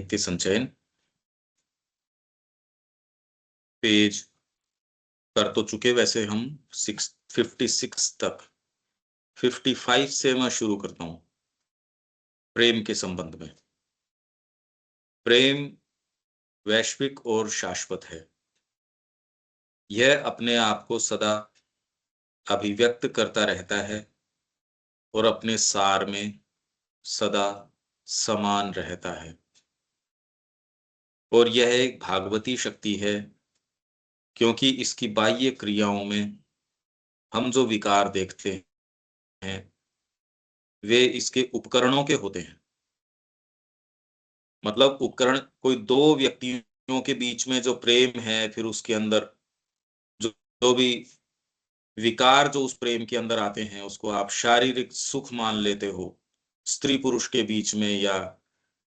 साहित्य संचयन पेज कर तो चुके, वैसे हम 56 तक, 55 से मैं शुरू करता हूं। प्रेम के संबंध में, प्रेम वैश्विक और शाश्वत है। यह अपने आप को सदा अभिव्यक्त करता रहता है और अपने सार में सदा समान रहता है। और यह एक भागवती शक्ति है, क्योंकि इसकी बाह्य क्रियाओं में हम जो विकार देखते हैं वे इसके उपकरणों के होते हैं। मतलब उपकरण, कोई दो व्यक्तियों के बीच में जो प्रेम है, फिर उसके अंदर जो जो भी विकार जो उस प्रेम के अंदर आते हैं, उसको आप शारीरिक सुख मान लेते हो, स्त्री पुरुष के बीच में, या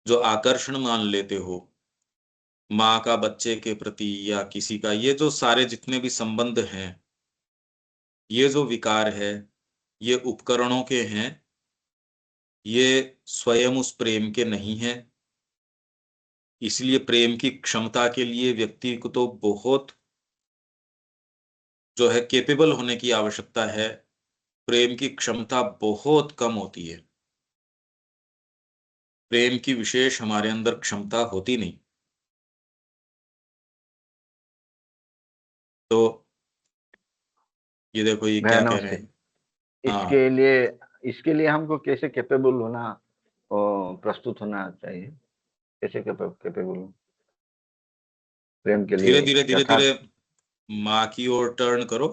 जो आकर्षण मान लेते हो माँ का बच्चे के प्रति, या किसी का, ये जो सारे जितने भी संबंध हैं, ये जो विकार है, ये उपकरणों के हैं, ये स्वयं उस प्रेम के नहीं है। इसलिए प्रेम की क्षमता के लिए व्यक्ति को तो बहुत जो है केपेबल होने की आवश्यकता है। प्रेम की क्षमता बहुत कम होती है। प्रेम की विशेष हमारे अंदर क्षमता होती नहीं। तो ये देखो, ये भैया क्या कह रहे नमस्ते। हैं। इसके हाँ, लिए इसके लिए हमको कैसे कैपेबल होना और प्रस्तुत होना चाहिए? कैसे कैपेबल हो प्रेम के धीरे लिए धीरे धीरे धीरे यथार्थ? माँ की ओर टर्न करो।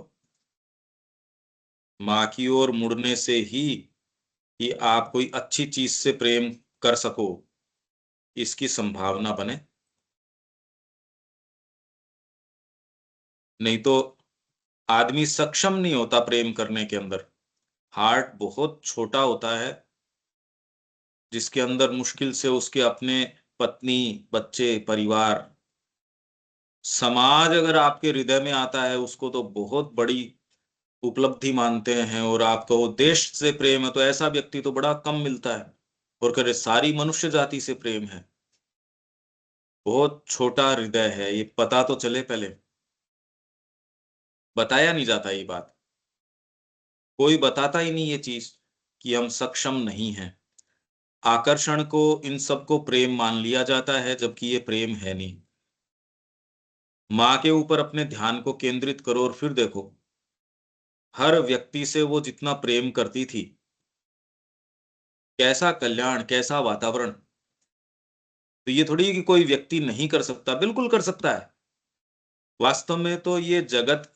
माँ की ओर मुड़ने से ही कि आप कोई अच्छी चीज से प्रेम कर सको, इसकी संभावना बने। नहीं तो आदमी सक्षम नहीं होता प्रेम करने के अंदर। हार्ट बहुत छोटा होता है, जिसके अंदर मुश्किल से उसके अपने पत्नी, बच्चे, परिवार, समाज अगर आपके हृदय में आता है, उसको तो बहुत बड़ी उपलब्धि मानते हैं। और आपको वो देश से प्रेम है, तो ऐसा व्यक्ति तो बड़ा कम मिलता है। और करे सारी मनुष्य जाति से प्रेम है। बहुत छोटा हृदय है, ये पता तो चले पहले। बताया नहीं जाता ये बात, कोई बताता ही नहीं ये चीज कि हम सक्षम नहीं हैं। आकर्षण को, इन सबको प्रेम मान लिया जाता है, जबकि ये प्रेम है नहीं। माँ के ऊपर अपने ध्यान को केंद्रित करो और फिर देखो, हर व्यक्ति से वो जितना प्रेम करती थी, कैसा कल्याण, कैसा वातावरण। तो ये थोड़ी कि कोई व्यक्ति नहीं कर सकता, बिल्कुल कर सकता है। वास्तव में तो ये जगत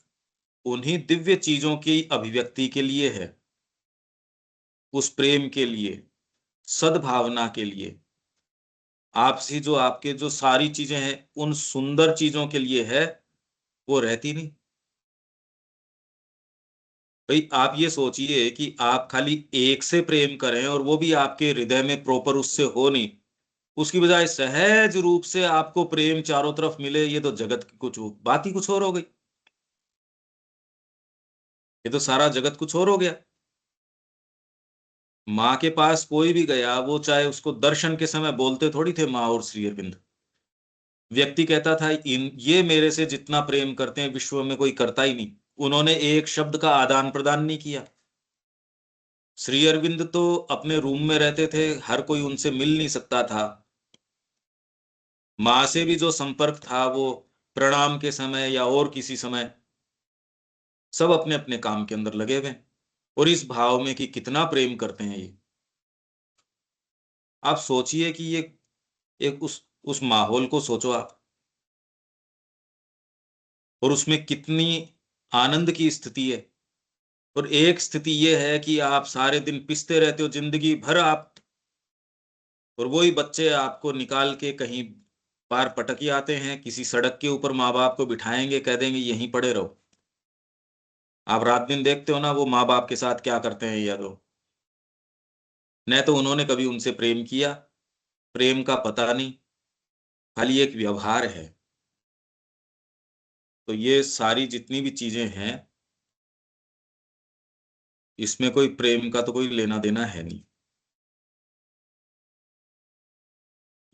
उन्हीं दिव्य चीजों की अभिव्यक्ति के लिए है, उस प्रेम के लिए, सद्भावना के लिए, आपसी जो आपके जो सारी चीजें हैं, उन सुंदर चीजों के लिए है। वो रहती नहीं। भाई आप ये सोचिए कि आप खाली एक से प्रेम करें, और वो भी आपके हृदय में प्रॉपर उससे हो नहीं, उसकी बजाय सहज रूप से आपको प्रेम चारों तरफ मिले, ये तो जगत की कुछ बात ही कुछ और हो गई। ये तो सारा जगत कुछ और हो गया। माँ के पास कोई भी गया, वो चाहे उसको दर्शन के समय बोलते थोड़ी थे माँ और श्री अरविंद। व्यक्ति कहता था इन ये मेरे से जितना प्रेम करते हैं विश्व में कोई करता ही नहीं। उन्होंने एक शब्द का आदान प्रदान नहीं किया। श्री अरविंद तो अपने रूम में रहते थे, हर कोई उनसे मिल नहीं सकता था। माँ से भी जो संपर्क था वो प्रणाम के समय या और किसी समय, सब अपने अपने काम के अंदर लगे हुए। और इस भाव में कि कितना प्रेम करते हैं ये। आप सोचिए कि ये एक उस माहौल को सोचो आप, और उसमें कितनी आनंद की स्थिति है। और एक स्थिति ये है कि आप सारे दिन पिसते रहते हो जिंदगी भर आप, और वही बच्चे आपको निकाल के कहीं पार पटक ही आते हैं, किसी सड़क के ऊपर माँ बाप को बिठाएंगे, कह देंगे यहीं पड़े रहो। आप रात दिन देखते हो ना वो माँ बाप के साथ क्या करते हैं, या तो न तो उन्होंने कभी उनसे प्रेम किया, प्रेम का पता नहीं, खाली एक व्यवहार है। तो ये सारी जितनी भी चीजें हैं, इसमें कोई प्रेम का तो कोई लेना देना है नहीं।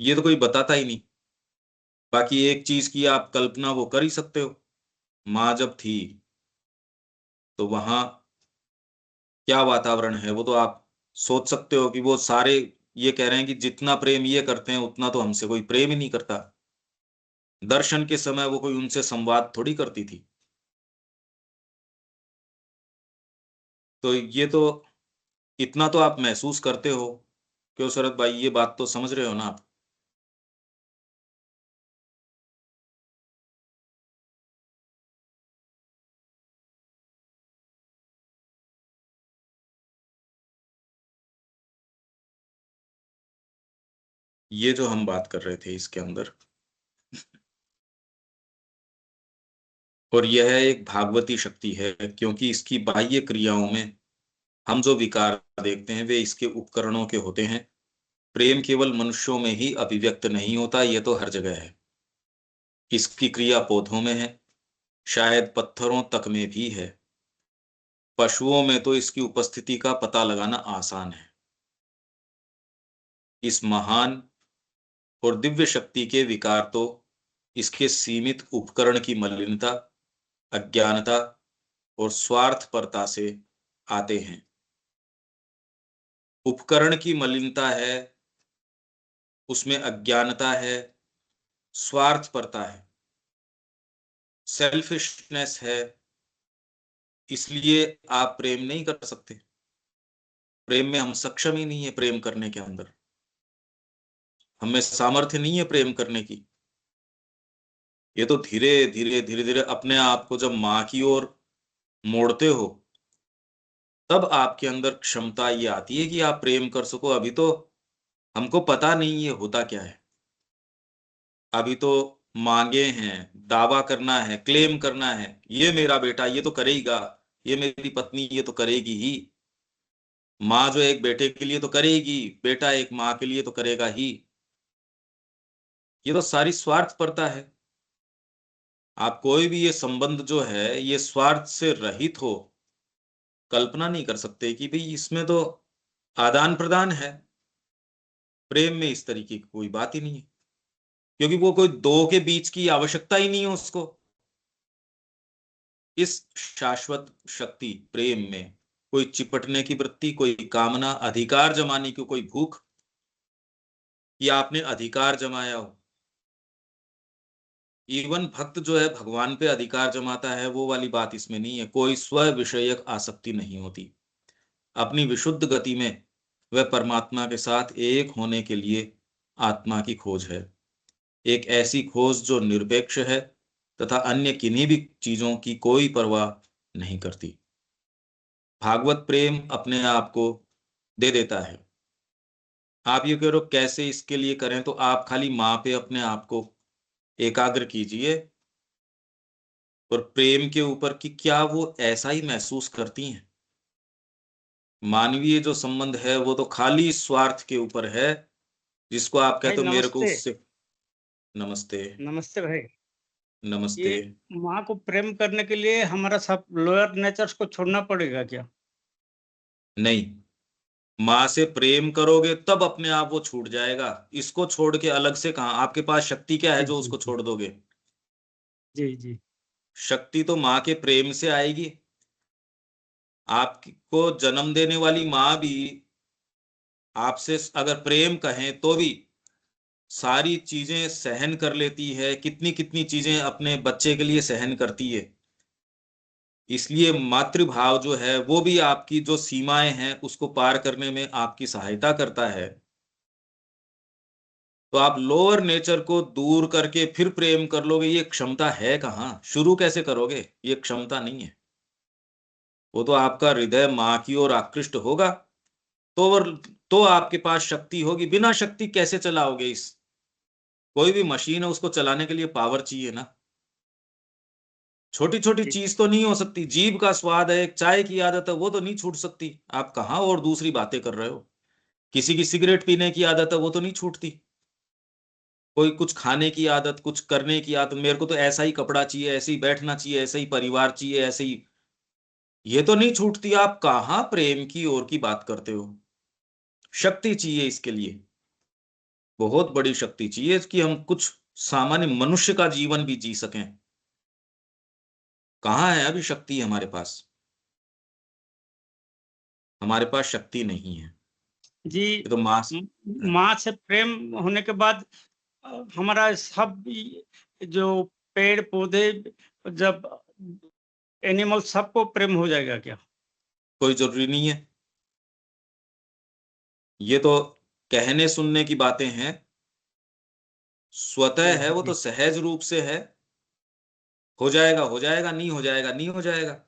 ये तो कोई बताता ही नहीं। बाकी एक चीज की आप कल्पना वो कर ही सकते हो, माँ जब थी तो वहां क्या वातावरण है वो तो आप सोच सकते हो कि वो सारे ये कह रहे हैं कि जितना प्रेम ये करते हैं उतना तो हमसे कोई प्रेम ही नहीं करता। दर्शन के समय वो कोई उनसे संवाद थोड़ी करती थी। तो ये तो इतना तो आप महसूस करते हो। क्यों शरद भाई, ये बात तो समझ रहे हो ना आप? ये जो हम बात कर रहे थे इसके अंदर, और यह एक भागवती शक्ति है, क्योंकि इसकी बाह्य क्रियाओं में हम जो विकार देखते हैं वे इसके उपकरणों के होते हैं। प्रेम केवल मनुष्यों में ही अभिव्यक्त नहीं होता, यह तो हर जगह है। इसकी क्रिया पौधों में है, शायद पत्थरों तक में भी है। पशुओं में तो इसकी उपस्थिति का पता लगाना आसान है। इस महान और दिव्य शक्ति के विकार तो इसके सीमित उपकरण की मलिनता, अज्ञानता और स्वार्थपरता से आते हैं। उपकरण की मलिनता है, उसमें अज्ञानता है, स्वार्थपरता है, सेल्फिशनेस है। इसलिए आप प्रेम नहीं कर सकते। प्रेम में हम सक्षम ही नहीं है, प्रेम करने के अंदर हमें सामर्थ्य नहीं है प्रेम करने की। ये तो धीरे धीरे धीरे धीरे अपने आप को जब माँ की ओर मोड़ते हो तब आपके अंदर क्षमता ये आती है कि आप प्रेम कर सको। अभी तो हमको पता नहीं ये होता क्या है। अभी तो मांगे हैं, दावा करना है, क्लेम करना है, ये मेरा बेटा ये तो करेगा, ये मेरी पत्नी ये तो करेगी ही। माँ जो एक बेटे के लिए तो करेगी, बेटा एक माँ के लिए तो करेगा ही। ये तो सारी स्वार्थपरता है। आप कोई भी ये संबंध जो है ये स्वार्थ से रहित हो, कल्पना नहीं कर सकते कि भाई इसमें तो आदान प्रदान है। प्रेम में इस तरीके की कोई बात ही नहीं है, क्योंकि वो कोई दो के बीच की आवश्यकता ही नहीं है उसको। इस शाश्वत शक्ति प्रेम में कोई चिपटने की वृत्ति, कोई कामना, अधिकार जमाने की कोई भूख, या आपने अधिकार जमाया हो। इवन भक्त जो है भगवान पे अधिकार जमाता है, वो वाली बात इसमें नहीं है। कोई स्व विषयक आसक्ति नहीं होती। अपनी विशुद्ध गति में वह परमात्मा के साथ एक होने के लिए आत्मा की खोज है। एक ऐसी खोज जो निरपेक्ष है तथा अन्य किन्हीं भी चीजों की कोई परवाह नहीं करती। भागवत प्रेम अपने आप को दे देता है। आप ये कह रहे हो कैसे इसके लिए करें, तो आप खाली माँ पे अपने आप को एकाग्र कीजिए और प्रेम के ऊपर कि क्या वो ऐसा ही महसूस करती हैं। मानवीय जो संबंध है वो तो खाली स्वार्थ के ऊपर है, जिसको आप भाई कहते हो मेरे को नमस्ते। उससे। नमस्ते। नमस्ते भाई। नमस्ते। ये माँ को प्रेम करने के लिए हमारा सब लोअर नेचर्स को छोड़ना पड़ेगा क्या? नहीं, माँ से प्रेम करोगे तब अपने आप वो छूट जाएगा। इसको छोड़ के अलग से कहाँ, आपके पास शक्ति क्या है जी जो जी उसको जी छोड़ दोगे? जी जी। शक्ति तो माँ के प्रेम से आएगी। आपको जन्म देने वाली माँ भी आपसे अगर प्रेम कहें तो भी सारी चीजें सहन कर लेती है, कितनी कितनी चीजें अपने बच्चे के लिए सहन करती है। इसलिए मातृभाव जो है वो भी आपकी जो सीमाएं हैं उसको पार करने में आपकी सहायता करता है। तो आप लोअर नेचर को दूर करके फिर प्रेम कर लोगे, ये क्षमता है कहाँ? शुरू कैसे करोगे? ये क्षमता नहीं है। वो तो आपका हृदय माँ की ओर आकृष्ट होगा तो तो आपके पास शक्ति होगी। बिना शक्ति कैसे चलाओगे? इस कोई भी मशीन है उसको चलाने के लिए पावर चाहिए ना। छोटी छोटी जी चीज तो नहीं हो सकती। जीभ का स्वाद है, एक चाय की आदत है, वो तो नहीं छूट सकती। आप कहाँ और दूसरी बातें कर रहे हो? किसी की सिगरेट पीने की आदत है, वो तो नहीं छूटती। कोई कुछ खाने की आदत, कुछ करने की आदत, मेरे को तो ऐसा ही कपड़ा चाहिए, ऐसे ही बैठना चाहिए, ऐसे ही परिवार चाहिए, ऐसे ही, ये तो नहीं छूटती। आप कहाँ प्रेम की ओर की बात करते हो? शक्ति चाहिए इसके लिए। बहुत बड़ी शक्ति चाहिए कि हम कुछ सामान्य मनुष्य का जीवन भी जी सकें। कहाँ है अभी शक्ति हमारे पास? हमारे पास शक्ति नहीं है। जी। ये तो मास माँ से प्रेम होने के बाद हमारा सब जो पेड़ पौधे, जब एनिमल, सबको प्रेम हो जाएगा क्या? कोई जरूरी नहीं है। ये तो कहने सुनने की बातें हैं। स्वतः है, वो तो सहज रूप से है। हो जाएगा हो जाएगा, नहीं हो जाएगा नहीं हो जाएगा।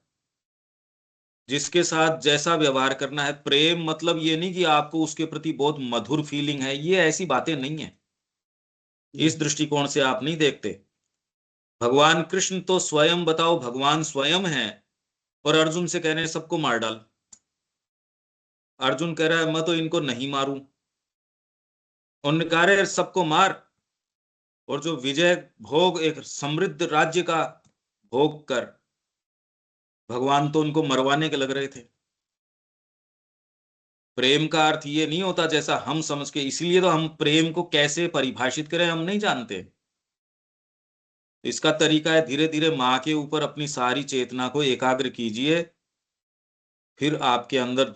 जिसके साथ जैसा व्यवहार करना है। प्रेम मतलब ये नहीं कि आपको उसके प्रति बहुत मधुर फीलिंग है, ये ऐसी बातें नहीं है। इस दृष्टिकोण से आप नहीं देखते। भगवान कृष्ण तो स्वयं, बताओ, भगवान स्वयं है और अर्जुन से कह रहे हैं सबको मार डाल। अर्जुन कह रहा है मैं तो इनको नहीं मारूं। उन्होंने कहा रे सबको मार, और जो विजय भोग, एक समृद्ध राज्य का भोग कर, भगवान तो उनको मरवाने के लग रहे थे। प्रेम का अर्थ ये नहीं होता जैसा हम समझ के, इसलिए तो हम प्रेम को कैसे परिभाषित करें हम नहीं जानते। इसका तरीका है धीरे धीरे माँ के ऊपर अपनी सारी चेतना को एकाग्र कीजिए, फिर आपके अंदर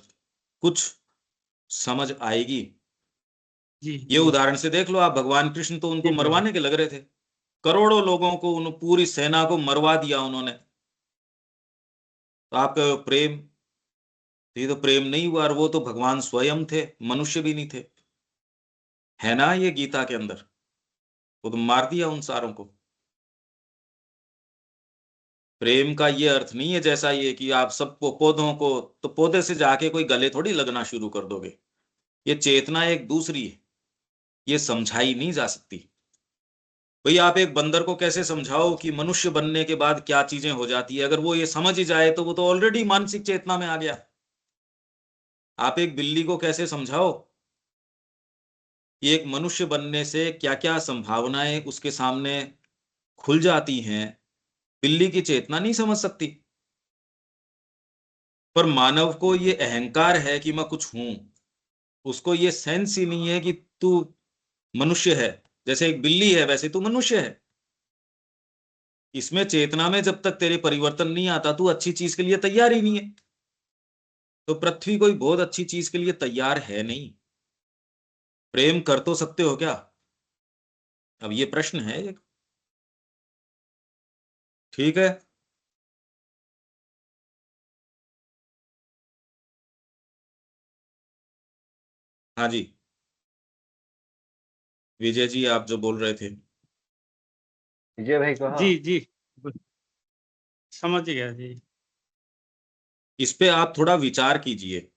कुछ समझ आएगी। जी ये जी उदाहरण से देख लो आप, भगवान कृष्ण तो उनको जी प्रभु। मरवाने के लग रहे थे। करोड़ों लोगों को, उन पूरी सेना को मरवा दिया उन्होंने। तो आपका प्रेम, ये तो प्रेम नहीं हुआ, और वो तो भगवान स्वयं थे, मनुष्य भी नहीं थे। है ना ये गीता के अंदर। वो तो मार दिया उन सारों को। प्रेम का ये अर्थ नहीं है जैसा ये कि आप सबको, पौधों को, तो पौधे से जाके कोई गले थोड़ी लगना शुरू कर दोगे। ये चेतना एक दूसरी है, ये समझाई नहीं जा सकती। भाई आप एक बंदर को कैसे समझाओ कि मनुष्य बनने के बाद क्या चीजें हो जाती है? अगर वो ये समझ ही जाए तो वो तो ऑलरेडी मानसिक चेतना में आ गया। आप एक बिल्ली को कैसे समझाओ कि एक मनुष्य बनने से क्या क्या संभावनाएं उसके सामने खुल जाती हैं? बिल्ली की चेतना नहीं समझ सकती। पर मानव को ये अहंकार है कि मैं कुछ हूं। उसको ये सेंस ही नहीं है कि तू मनुष्य है। जैसे एक बिल्ली है वैसे तू मनुष्य है। इसमें चेतना में जब तक तेरे परिवर्तन नहीं आता, तू अच्छी चीज के लिए तैयार ही नहीं है। तो पृथ्वी कोई बहुत अच्छी चीज के लिए तैयार है नहीं। प्रेम कर तो सकते हो क्या? अब ये प्रश्न है एक। ठीक है। हाँ जी, विजय जी आप जो बोल रहे थे। विजय भाई कहो। जी जी समझ गया जी। इस पे आप थोड़ा विचार कीजिए,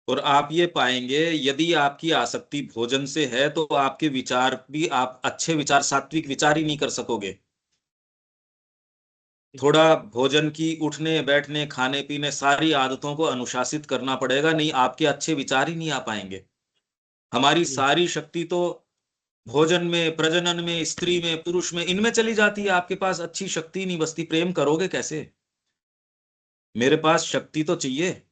और आप ये पाएंगे यदि आपकी आसक्ति भोजन से है तो आपके विचार भी, आप अच्छे विचार, सात्विक विचार ही नहीं कर सकोगे। थोड़ा भोजन की, उठने बैठने खाने पीने सारी आदतों को अनुशासित करना पड़ेगा, नहीं आपके अच्छे विचार ही नहीं आ पाएंगे। हमारी जी सारी शक्ति तो भोजन में, प्रजनन में, स्त्री में, पुरुष में, इनमें चली जाती है। आपके पास अच्छी शक्ति नहीं बसती, प्रेम करोगे कैसे? मेरे पास शक्ति तो चाहिए।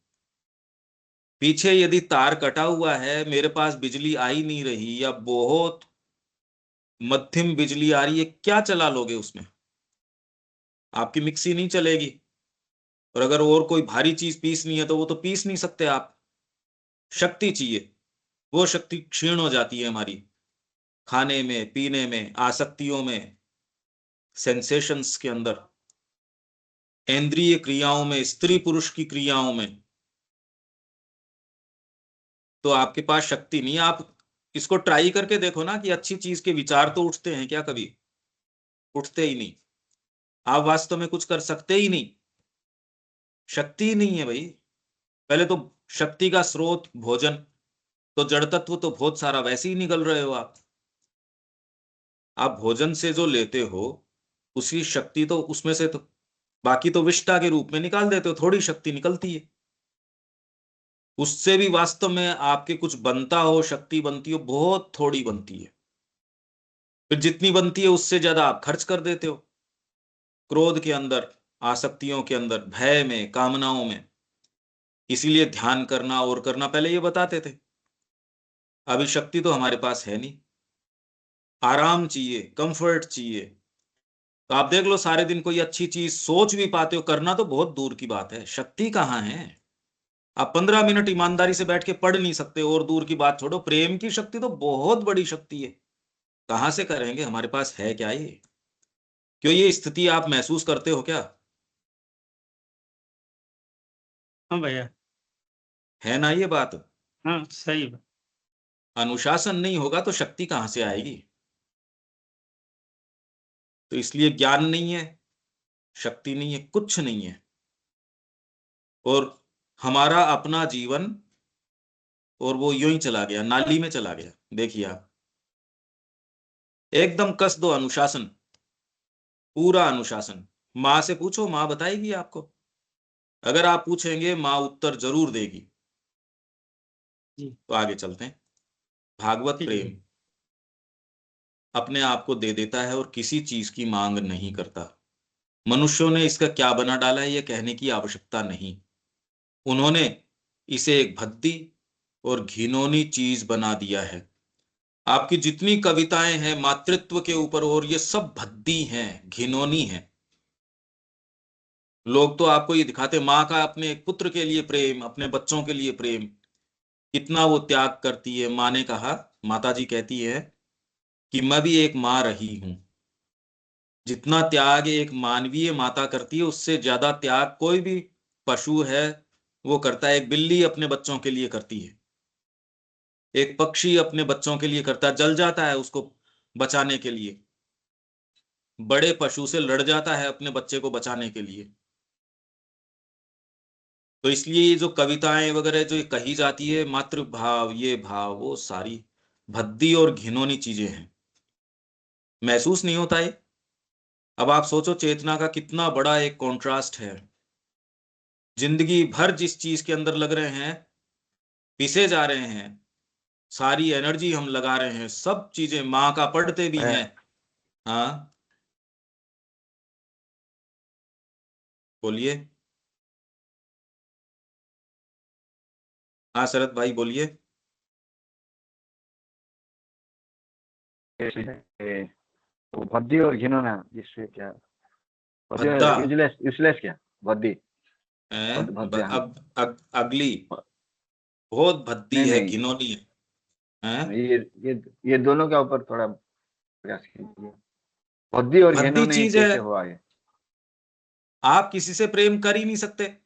पीछे यदि तार कटा हुआ है, मेरे पास बिजली आ ही नहीं रही, या बहुत मध्यम बिजली आ रही है, क्या चला लोगे उसमें? आपकी मिक्सी नहीं चलेगी। और अगर और कोई भारी चीज पीसनी है तो वो तो पीस नहीं सकते आप। शक्ति चाहिए। वो शक्ति क्षीण हो जाती है हमारी, खाने में, पीने में, आसक्तियों में, सेंसेशंस के अंदर, इंद्रिय क्रियाओं में, स्त्री पुरुष की क्रियाओं में। तो आपके पास शक्ति नहीं है। आप इसको ट्राई करके देखो ना कि अच्छी चीज के विचार तो उठते हैं क्या? कभी उठते ही नहीं। आप वास्तव में कुछ कर सकते ही नहीं। शक्ति ही नहीं है भाई। पहले तो शक्ति का स्रोत भोजन, तो जड़ तत्व तो बहुत सारा वैसे ही निकल रहे हो आप। आप भोजन से जो लेते हो उसी शक्ति तो उसमें से तो, बाकी तो विष्टा के रूप में निकाल देते हो, थोड़ी शक्ति निकलती है। उससे भी वास्तव में आपके कुछ बनता हो, शक्ति बनती हो, बहुत थोड़ी बनती है। फिर जितनी बनती है उससे ज्यादा आप खर्च कर देते हो, क्रोध के अंदर, आसक्तियों के अंदर, भय में, कामनाओं में। इसीलिए ध्यान करना और करना, पहले ये बताते थे। अभी शक्ति तो हमारे पास है नहीं, आराम चाहिए, कंफर्ट चाहिए। तो आप देख लो, सारे दिन कोई अच्छी चीज सोच भी पाते हो, करना तो बहुत दूर की बात है, शक्ति कहाँ है। आप 15 मिनट ईमानदारी से बैठ के पढ़ नहीं सकते, और दूर की बात छोड़ो, प्रेम की शक्ति तो बहुत बड़ी शक्ति है। कहाँ से करेंगे, हमारे पास है क्या ये? क्यों ये स्थिति आप महसूस करते हो क्या? हाँ भैया। है ना ये बात? हाँ सही बात। अनुशासन नहीं होगा तो शक्ति कहां से आएगी? तो इसलिए ज्ञान नहीं है, शक्ति नहीं है, कुछ नहीं है। और हमारा अपना जीवन, और वो यूं ही चला गया, नाली में चला गया। देखिए आप, एकदम कस दो अनुशासन, पूरा अनुशासन। माँ से पूछो, माँ बताएगी आपको। अगर आप पूछेंगे, माँ उत्तर जरूर देगी। जी तो आगे चलते हैं। भागवत ठीक है। प्रेम अपने आप को दे देता है और किसी चीज की मांग नहीं करता। मनुष्यों ने इसका क्या बना डाला है, यह कहने की आवश्यकता नहीं। उन्होंने इसे एक भद्दी और घिनौनी चीज बना दिया है। आपकी जितनी कविताएं हैं मातृत्व के ऊपर, और ये सब भद्दी हैं, घिनौनी हैं। लोग तो आपको ये दिखाते, माँ का अपने पुत्र के लिए प्रेम, अपने बच्चों के लिए प्रेम, कितना वो त्याग करती है। माँ ने कहा, माता जी कहती है कि मैं भी एक माँ रही हूं। जितना त्याग एक मानवीय माता करती है, उससे ज्यादा त्याग कोई भी पशु है वो करता है। एक बिल्ली अपने बच्चों के लिए करती है, एक पक्षी अपने बच्चों के लिए करता है, जल जाता है उसको बचाने के लिए, बड़े पशु से लड़ जाता है अपने बच्चे को बचाने के लिए। तो इसलिए ये जो कविताएं वगैरह जो ये कही जाती है, मातृ भाव, ये भाव, वो सारी भद्दी और घिनौनी चीजें हैं। महसूस नहीं होता है? अब आप सोचो, चेतना का कितना बड़ा एक कॉन्ट्रास्ट है। जिंदगी भर जिस चीज के अंदर लग रहे हैं, पिसे जा रहे हैं, सारी एनर्जी हम लगा रहे हैं, सब चीजें माँ का पढ़ते भी हैं। मैं हाँ बोलिए। हाँ शरद भाई बोलिए। ये वो भद्दी और घिनौना, जिससे क्या भद्दी भद्दा यूजलेस, यूजलेस क्या भद्दी, है, भद्दे, हाँ। अगली बहुत भद्दी नहीं है, नहीं, घिनौनी है। हैं? ये दोनों के ऊपर थोड़ा प्रयास कीजिए। भद्दी और भद्दी घिनौनी चीज है, कैसे हुआ ये? आप किसी से प्रेम कर ही नहीं सकते।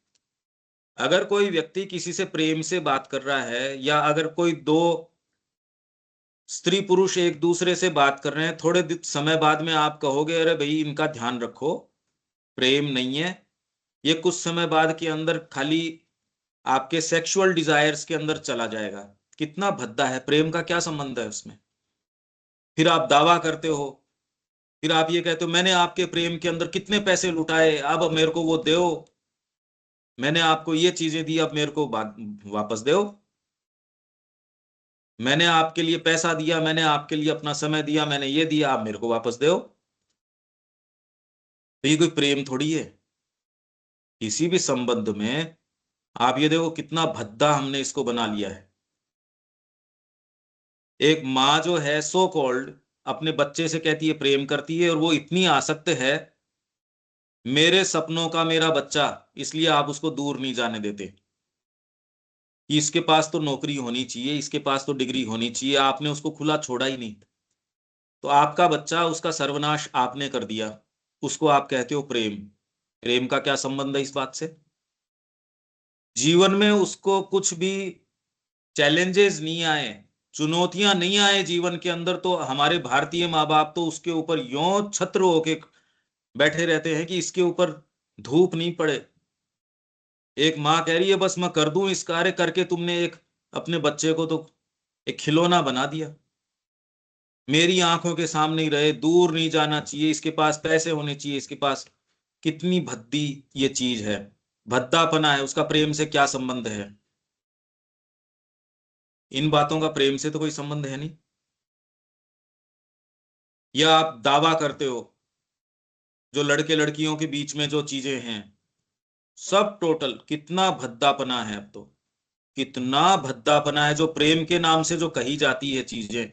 अगर कोई व्यक्ति किसी से प्रेम से बात कर रहा है, या अगर कोई दो स्त्री पुरुष एक दूसरे से बात कर रहे हैं, थोड़े समय बाद में आप कहोगे अरे भाई इनका ध्यान रखो, प्रेम नहीं है, ये कुछ समय बाद के अंदर खाली आपके सेक्सुअल डिजायर्स के अंदर चला जाएगा। कितना भद्दा है, प्रेम का क्या संबंध है उसमें? फिर आप दावा करते हो, फिर आप ये कहते हो मैंने आपके प्रेम के अंदर कितने पैसे लुटाए, अब मेरे को वो दो, मैंने आपको ये चीजें दी, अब मेरे को वापस दो, मैंने आपके लिए पैसा दिया, मैंने आपके लिए अपना समय दिया, मैंने ये दिया, आप मेरे को वापस दो। तो ये कोई प्रेम थोड़ी है। किसी भी संबंध में आप ये देखो कितना भद्दा हमने इसको बना लिया है। एक माँ जो है सो कॉल्ड, अपने बच्चे से कहती है प्रेम करती है, और वो इतनी आसक्त है, मेरे सपनों का मेरा बच्चा, इसलिए आप उसको दूर नहीं जाने देते कि इसके पास तो नौकरी होनी चाहिए, इसके पास तो डिग्री होनी चाहिए, आपने उसको खुला छोड़ा ही नहीं। तो आपका बच्चा, उसका सर्वनाश आपने कर दिया, उसको आप कहते हो प्रेम। प्रेम का क्या संबंध है इस बात से? जीवन में उसको कुछ भी चैलेंजेस नहीं आए, चुनौतियां नहीं आए जीवन के अंदर, तो हमारे भारतीय माँ बाप तो उसके ऊपर यों छत्र होके बैठे रहते हैं कि इसके ऊपर धूप नहीं पड़े। एक माँ कह रही है बस मैं कर दूं इस कार्य, करके तुमने एक अपने बच्चे को तो एक खिलौना बना दिया। मेरी आंखों के सामने ही रहे, दूर नहीं जाना चाहिए, इसके पास पैसे होने चाहिए, इसके पास। कितनी भद्दी ये चीज है, भद्दापना है। उसका प्रेम से क्या संबंध है? इन बातों का प्रेम से तो कोई संबंध है नहीं। या आप दावा करते हो, जो लड़के लड़कियों के बीच में जो चीजें हैं, सब टोटल कितना भद्दापना है अब तो। कितना भद्दापना है जो प्रेम के नाम से जो कही जाती है चीजें।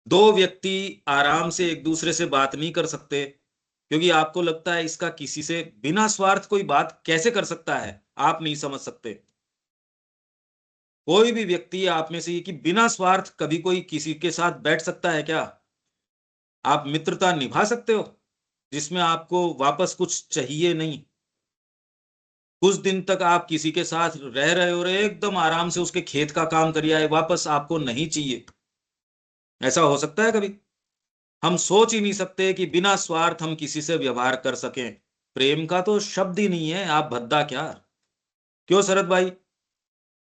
दो व्यक्ति आराम से एक दूसरे से बात नहीं कर सकते क्योंकि आपको लगता है इसका किसी से बिना स्वार्थ कोई बात कैसे कर सकता है, आप नहीं समझ सकते। कोई भी व्यक्ति आप में से कि बिना स्वार्थ कभी कोई किसी के साथ बैठ सकता है क्या? आप मित्रता निभा सकते हो जिसमें आपको वापस कुछ चाहिए नहीं? कुछ दिन तक आप किसी के साथ रह रहे हो, रहे एकदम आराम से उसके खेत का काम करिए आए, वापस आपको नहीं चाहिए, ऐसा हो सकता है कभी? हम सोच ही नहीं सकते कि बिना स्वार्थ हम किसी से व्यवहार कर सकें। प्रेम का तो शब्द ही नहीं है, आप भद्दा क्या। क्यों शरद भाई,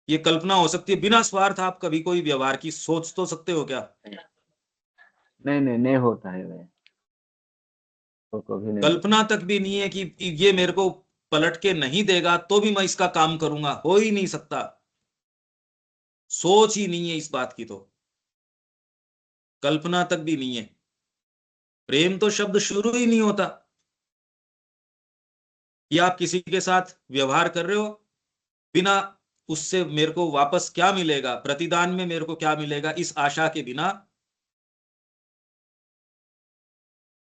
ये कल्पना हो सकती है बिना स्वार्थ आप कभी कोई व्यवहार की सोच तो सकते हो क्या? नहीं नहीं नहीं होता है भाई, तो कभी नहीं होता। कल्पना तक भी नहीं है कि ये मेरे को पलट के नहीं देगा तो भी मैं इसका काम करूंगा, हो ही नहीं सकता। सोच ही नहीं है इस बात की, तो कल्पना तक भी नहीं है। प्रेम तो शब्द शुरू ही नहीं होता कि आप किसी के साथ व्यवहार कर रहे हो बिना उससे मेरे को वापस क्या मिलेगा, प्रतिदान में मेरे को क्या मिलेगा, इस आशा के बिना।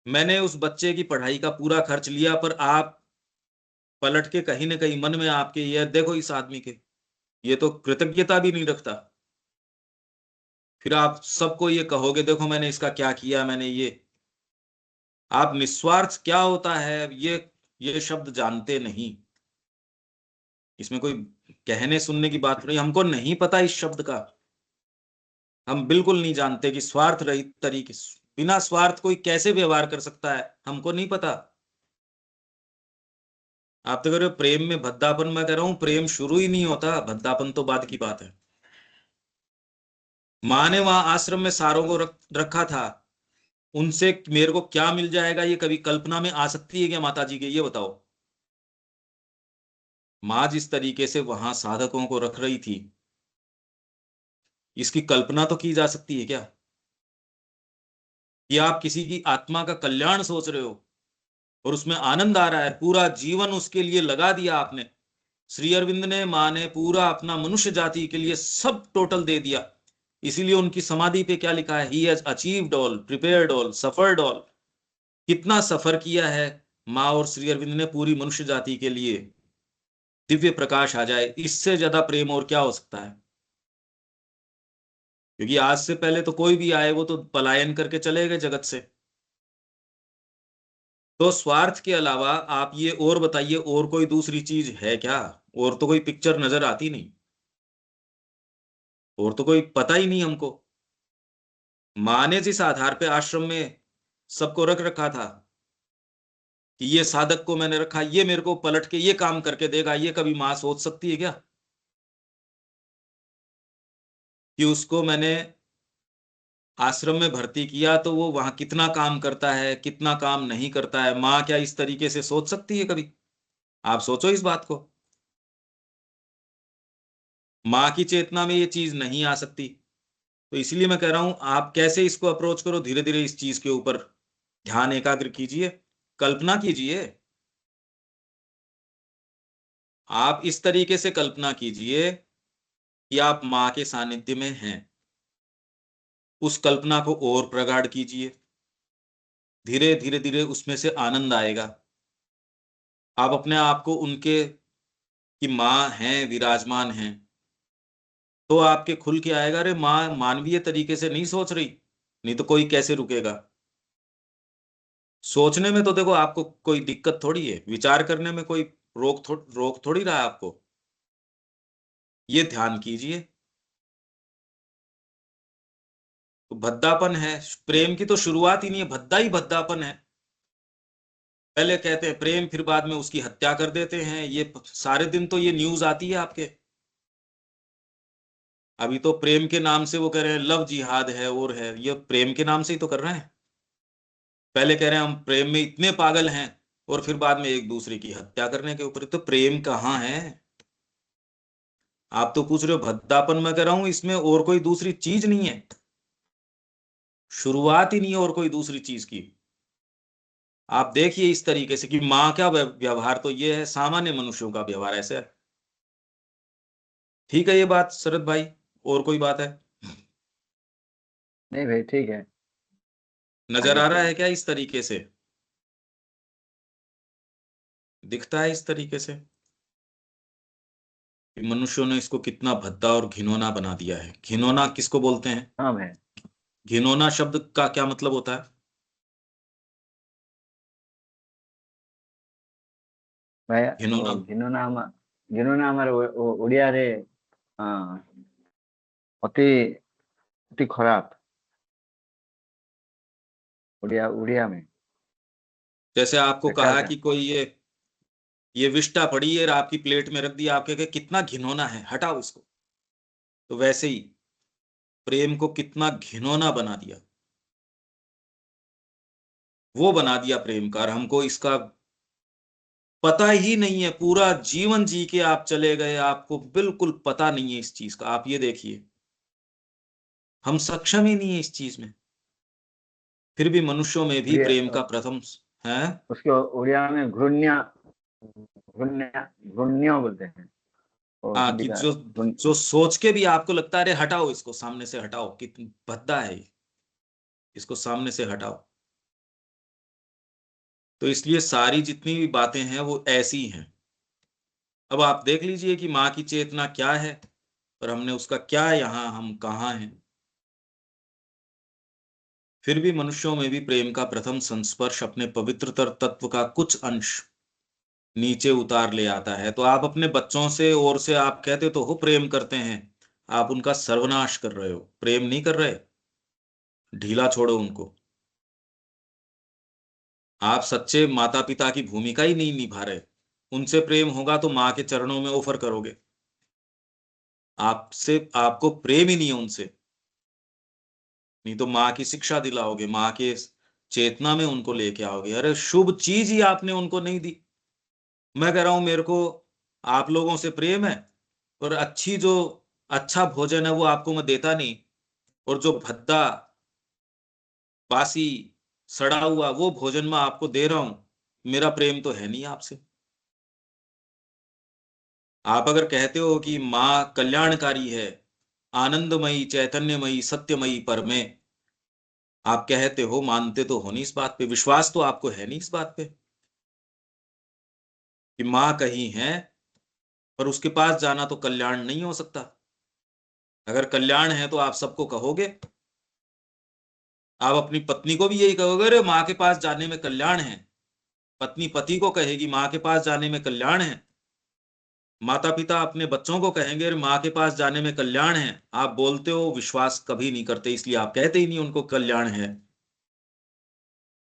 मैंने उस बच्चे की पढ़ाई का पूरा खर्च लिया पर आप पलट के कहीं ना कहीं मन में आपके ये देखो इस आदमी के, ये तो कृतज्ञता भी नहीं रखता। फिर आप सबको ये कहोगे देखो मैंने इसका क्या किया, मैंने ये। आप निस्वार्थ क्या होता है ये शब्द जानते नहीं। इसमें कोई कहने सुनने की बात नहीं, हमको नहीं पता इस शब्द का। हम बिल्कुल नहीं जानते कि स्वार्थ रहित तरीके बिना स्वार्थ कोई कैसे व्यवहार कर सकता है, हमको नहीं पता। आप तो कह रहे हो प्रेम में भद्दापन, मैं कह रहा हूं प्रेम शुरू ही नहीं होता, भद्दापन तो बाद की बात है। माँ ने वहां आश्रम में सारों को रखा था, उनसे मेरे को क्या मिल जाएगा ये कभी कल्पना में आ सकती है क्या माता जी के, ये बताओ। माँ जिस तरीके से वहां साधकों को रख रही थी, इसकी कल्पना तो की जा सकती है क्या कि आप किसी की आत्मा का कल्याण सोच रहे हो और उसमें आनंद आ रहा है, पूरा जीवन उसके लिए लगा दिया आपने। श्री अरविंद ने, माँ ने पूरा अपना मनुष्य जाति के लिए सब टोटल दे दिया। इसीलिए उनकी समाधि पे क्या लिखा है, he has achieved all, prepared all, suffered all. कितना सफर किया है माँ और श्री अरविंद ने पूरी मनुष्य जाति के लिए, दिव्य प्रकाश आ जाए, इससे ज्यादा प्रेम और क्या हो सकता है। क्योंकि आज से पहले तो कोई भी आए वो तो पलायन करके चले गए जगत से। तो स्वार्थ के अलावा आप ये और बताइए और कोई दूसरी चीज है क्या? और तो कोई पिक्चर नजर आती नहीं, और तो कोई पता ही नहीं हमको। माँ ने जिस आधार पे आश्रम में सबको रख रखा था कि ये साधक को मैंने रखा, ये मेरे को पलट के ये काम करके देगा, ये कभी माँ सोच सकती है क्या कि उसको मैंने आश्रम में भर्ती किया तो वो वहां कितना काम करता है कितना काम नहीं करता है? माँ क्या इस तरीके से सोच सकती है कभी? आप सोचो इस बात को। माँ की चेतना में ये चीज नहीं आ सकती। तो इसलिए मैं कह रहा हूं आप कैसे इसको अप्रोच करो, धीरे धीरे इस चीज के ऊपर ध्यान एकाग्र कीजिए, कल्पना कीजिए। आप इस तरीके से कल्पना कीजिए कि आप माँ के सानिध्य में हैं। उस कल्पना को और प्रगाढ़ कीजिए, धीरे धीरे धीरे उसमें से आनंद आएगा। आप अपने आप को उनके की माँ हैं, विराजमान हैं, तो आपके खुल के आएगा अरे माँ मानवीय तरीके से नहीं सोच रही, नहीं तो कोई कैसे रुकेगा। सोचने में तो देखो आपको कोई दिक्कत थोड़ी है, विचार करने में कोई रोक थोड़ी रहा है आपको। ये ध्यान कीजिए। तो भद्दापन है, प्रेम की तो शुरुआत ही नहीं है, भद्दा ही भद्दापन है। पहले कहते हैं प्रेम, फिर बाद में उसकी हत्या कर देते हैं। ये सारे दिन तो ये न्यूज आती है आपके। अभी तो प्रेम के नाम से वो कह रहे हैं लव जिहाद है और है, ये प्रेम के नाम से ही तो कर रहे हैं। पहले कह रहे हैं हम प्रेम में इतने पागल हैं और फिर बाद में एक दूसरे की हत्या करने के ऊपर। तो प्रेम कहाँ है? आप तो पूछ रहे हो भद्दापन, मैं कह रहा हूं इसमें और कोई दूसरी चीज नहीं है, शुरुआत ही नहीं है और कोई दूसरी चीज की। आप देखिए इस तरीके से कि माँ का व्यवहार तो ये है, सामान्य मनुष्यों का व्यवहार ऐसे है। ठीक है ये बात शरद भाई, और कोई बात है? नहीं भाई ठीक है, नजर आगे आ रहा चलिए। है क्या इस तरीके से? दिखता है इस तरीके से कि मनुष्यों ने इसको कितना भद्दा और घिनौना बना दिया है। घिनौना किसको बोलते हैं? हाँ भाई, घिनौना शब्द का क्या मतलब होता है? भाई घिनौना ଘିନୋନା ଆମର ଓଡ଼ିଆରେ ଅତି ଅତି ଖରାପ, उड़िया में जैसे आपको बेकार कहा का। कि कोई ये विष्टा पड़ी है और आपकी प्लेट में रख दिया, आप कहे कितना घिनौना है, हटाओ इसको। तो वैसे ही प्रेम को कितना घिनौना बना दिया, वो बना दिया प्रेम का। और हमको इसका पता ही नहीं है, पूरा जीवन जी के आप चले गए, आपको बिल्कुल पता नहीं है इस चीज का। आप ये देखिए, हम सक्षम ही नहीं है इस चीज में, फिर भी मनुष्यों में भी उड़िया प्रेम का प्रथम है। उसको उड़िया में घृण्य घृण्य बोलते हैं। और हाँ, हिंदी कि का जो जो सोच के भी आपको लगता है अरे हटाओ इसको, सामने से हटाओ, कितनी भद्दा है ये, इसको सामने से हटाओ। तो इसलिए सारी जितनी भी बातें हैं वो ऐसी हैं। अब आप देख लीजिए कि माँ की चेतना क्या है, और हमने उसका क्या, यहाँ हम कहाँ हैं। फिर भी मनुष्यों में भी प्रेम का प्रथम संस्पर्श अपने पवित्रतर तत्व का कुछ अंश नीचे उतार ले आता है। तो आप अपने बच्चों से और से आप कहते तो हो प्रेम करते हैं, आप उनका सर्वनाश कर रहे हो, प्रेम नहीं कर रहे। ढीला छोड़ो उनको। आप सच्चे माता पिता की भूमिका ही नहीं निभा रहे। उनसे प्रेम होगा तो माँ के चरणों में ऑफर करोगे। आपसे आपको प्रेम ही नहीं है उनसे, नहीं तो माँ की शिक्षा दिलाओगे, माँ के चेतना में उनको लेके आओगे। अरे शुभ चीज ही आपने उनको नहीं दी। मैं कह रहा हूं मेरे को आप लोगों से प्रेम है, और अच्छी जो अच्छा भोजन है वो आपको मैं देता नहीं, और जो भद्दा बासी सड़ा हुआ वो भोजन मैं आपको दे रहा हूं, मेरा प्रेम तो है नहीं आपसे। आप अगर कहते हो कि माँ कल्याणकारी है, आनंदमयी चैतन्यमयी सत्यमयी परमे, आप कहते हो, मानते तो हो नहीं इस बात पे, विश्वास तो आपको है नहीं इस बात पे कि माँ कहीं है, पर उसके पास जाना तो कल्याण नहीं हो सकता। अगर कल्याण है तो आप सबको कहोगे, आप अपनी पत्नी को भी यही कहोगे, अरे माँ के पास जाने में कल्याण है। पत्नी पति को कहेगी माँ के पास जाने में कल्याण है। माता पिता अपने बच्चों को कहेंगे अरे माँ के पास जाने में कल्याण है। आप बोलते हो, विश्वास कभी नहीं करते, इसलिए आप कहते ही नहीं उनको कल्याण है।